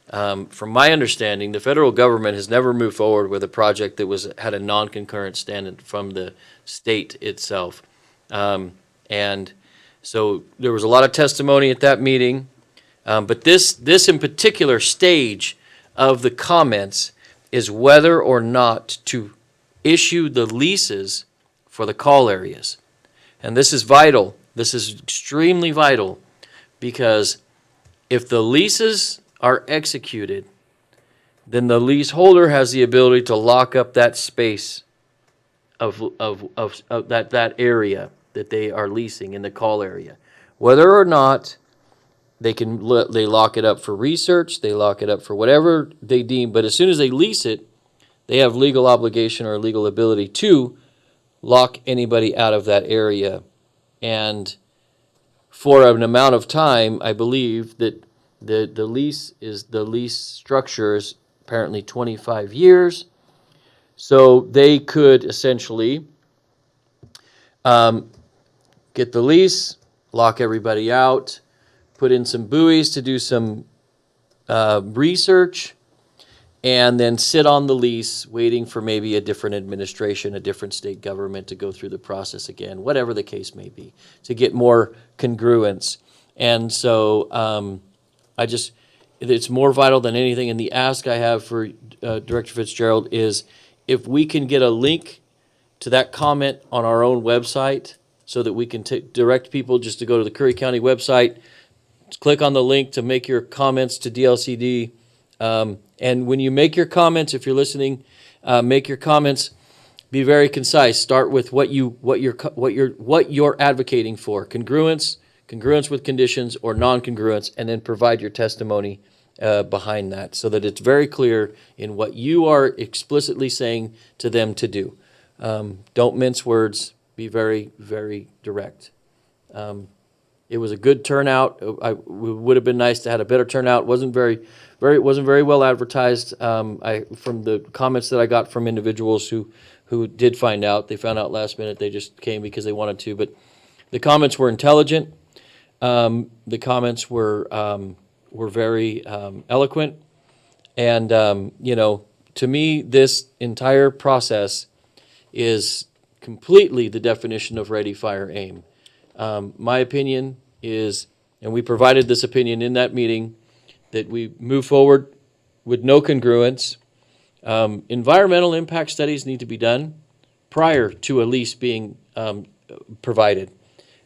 [SPEAKER 2] From my understanding, the federal government has never moved forward with a project that had a non-concurrent standard from the state itself. And so there was a lot of testimony at that meeting, but this in particular stage of the comments is whether or not to issue the leases for the call areas. And this is vital. This is extremely vital because if the leases are executed, then the leaseholder has the ability to lock up that space of that area that they are leasing in the call area. Whether or not they lock it up for research, they lock it up for whatever they deem, but as soon as they lease it, they have legal obligation or legal ability to lock anybody out of that area. And for an amount of time, I believe that the lease structure is apparently 25 years. So they could essentially get the lease, lock everybody out, put in some buoys to do some research, and then sit on the lease waiting for maybe a different administration, a different state government to go through the process again, whatever the case may be, to get more congruence. And so it's more vital than anything. And the ask I have for Director Fitzgerald is if we can get a link to that comment on our own website so that we can direct people just to go to the Curry County website, click on the link to make your comments to DLCD. And when you make your comments, if you're listening, make your comments, be very concise. Start with what you're advocating for: congruence with conditions, or non-congruence, and then provide your testimony behind that, so that it's very clear in what you are explicitly saying to them to do. Don't mince words. Be very, very direct. It was a good turnout. It would have been nice to have a better turnout. Wasn't very well advertised. From the comments that I got from individuals who did find out, they found out last minute. They just came because they wanted to. But the comments were intelligent. The comments were very eloquent, and to me, this entire process is completely the definition of ready, fire, aim. My opinion is, and we provided this opinion in that meeting, that we move forward with no congruence. Environmental impact studies need to be done prior to a lease being provided.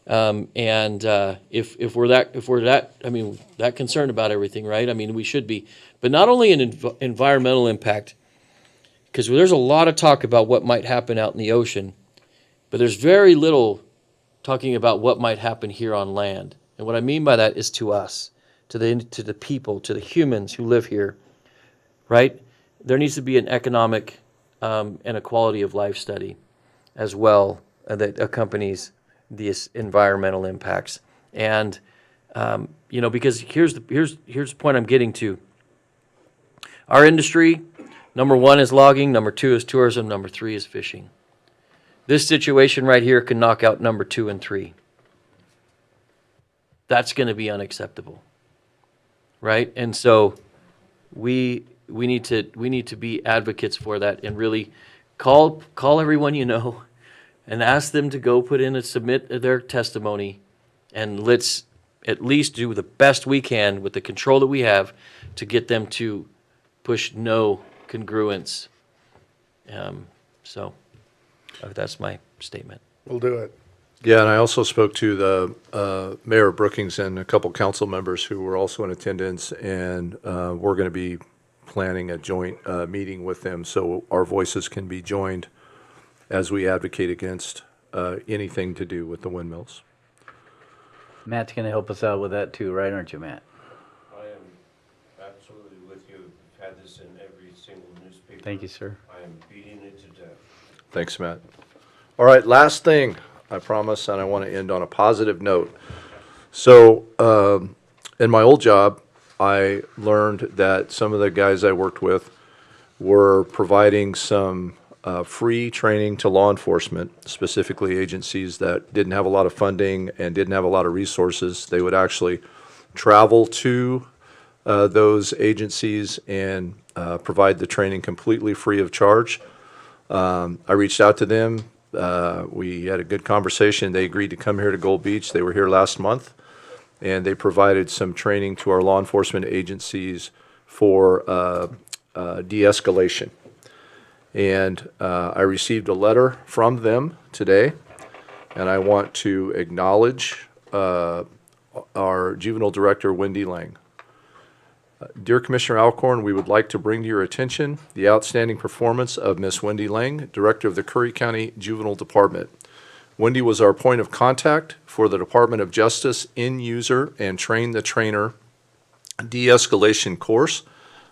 [SPEAKER 2] If we're that concerned about everything, right? I mean, we should be. But not only an environmental impact, because there's a lot of talk about what might happen out in the ocean, but there's very little talking about what might happen here on land. And what I mean by that is to us, to the people, to the humans who live here, right? There needs to be an economic and a quality of life study as well that accompanies these environmental impacts. And Because here's the point I'm getting to. Our industry, number 1 is logging, number 2 is tourism, number 3 is fishing. This situation right here can knock out number 2 and 3. That's going to be unacceptable, right? And so we need to be advocates for that and really call everyone you know and ask them to go submit their testimony, and let's at least do the best we can with the control that we have to get them to push no congruence. So that's my statement.
[SPEAKER 3] We'll do it.
[SPEAKER 1] Yeah, and I also spoke to the Mayor Brookings and a couple council members who were also in attendance, and we're going to be planning a joint meeting with them so our voices can be joined as we advocate against anything to do with the windmills.
[SPEAKER 4] Matt's going to help us out with that too, right, aren't you, Matt?
[SPEAKER 14] I am absolutely with you. We've had this in every single newspaper.
[SPEAKER 4] Thank you, sir.
[SPEAKER 14] I am beating it to death.
[SPEAKER 1] Thanks, Matt. All right, last thing, I promise, and I want to end on a positive note. So, in my old job, I learned that some of the guys I worked with were providing some free training to law enforcement, specifically agencies that didn't have a lot of funding and didn't have a lot of resources. They would actually travel to those agencies and provide the training completely free of charge. I reached out to them. We had a good conversation. They agreed to come here to Gold Beach. They were here last month, and they provided some training to our law enforcement agencies for de-escalation. And I received a letter from them today, and I want to acknowledge our juvenile director, Wendy Lang. Dear Commissioner Alcorn, we would like to bring to your attention the outstanding performance of Miss Wendy Lang, Director of the Curry County Juvenile Department. Wendy was our point of contact for the Department of Justice in-user and train the trainer de-escalation course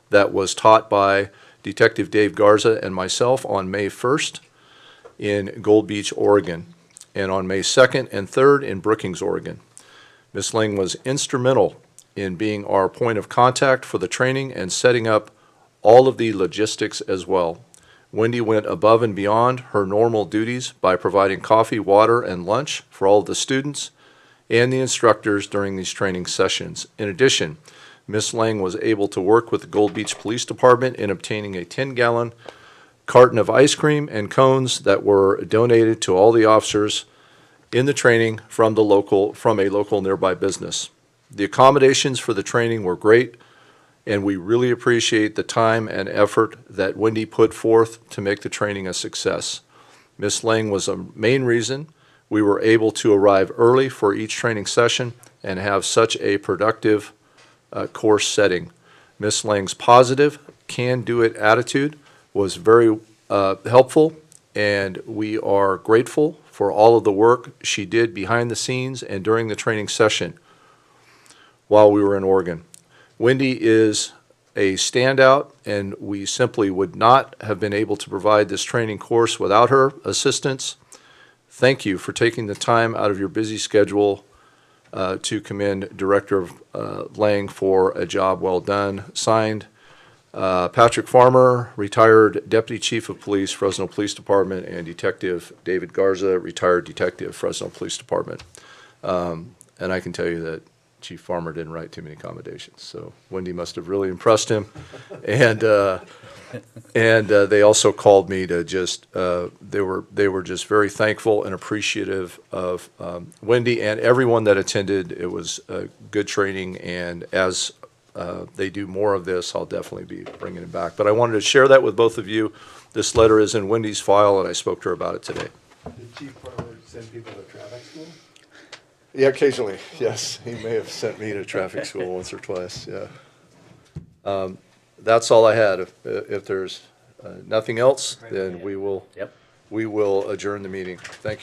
[SPEAKER 1] that was taught by Detective Dave Garza and myself on May 1st in Gold Beach, Oregon, and on May 2nd and 3rd in Brookings, Oregon. Ms. Lang was instrumental in being our point of contact for the training and setting up all of the logistics as well. Wendy went above and beyond her normal duties by providing coffee, water, and lunch for all of the students and the instructors during these training sessions. In addition, Ms. Lang was able to work with the Gold Beach Police Department in obtaining a 10-gallon carton of ice cream and cones that were donated to all the officers in the training from a local nearby business. The accommodations for the training were great, and we really appreciate the time and effort that Wendy put forth to make the training a success. Ms. Lang was a main reason we were able to arrive early for each training session and have such a productive course setting. Ms. Lang's positive, can-do-it attitude was very helpful, and we are grateful for all of the work she did behind the scenes and during the training session while we were in Oregon. Wendy is a standout, and we simply would not have been able to provide this training course without her assistance. Thank you for taking the time out of your busy schedule to commend Director Lang for a job well done. Signed, Patrick Farmer, retired Deputy Chief of Police, Fresno Police Department, and Detective David Garza, retired Detective, Fresno Police Department. And I can tell you that Chief Farmer didn't write too many accommodations, so Wendy must have really impressed him. And they also called me to just they were just very thankful and appreciative of Wendy and everyone that attended. It was a good training, and as they do more of this, I'll definitely be bringing it back. But I wanted to share that with both of you. This letter is in Wendy's file, and I spoke to her about it today.
[SPEAKER 3] Did Chief Farmer send people to traffic school?
[SPEAKER 1] Yeah, occasionally, yes. He may have sent me to traffic school once or twice, yeah. That's all I had. If there's nothing else, then we will adjourn the meeting. Thank you.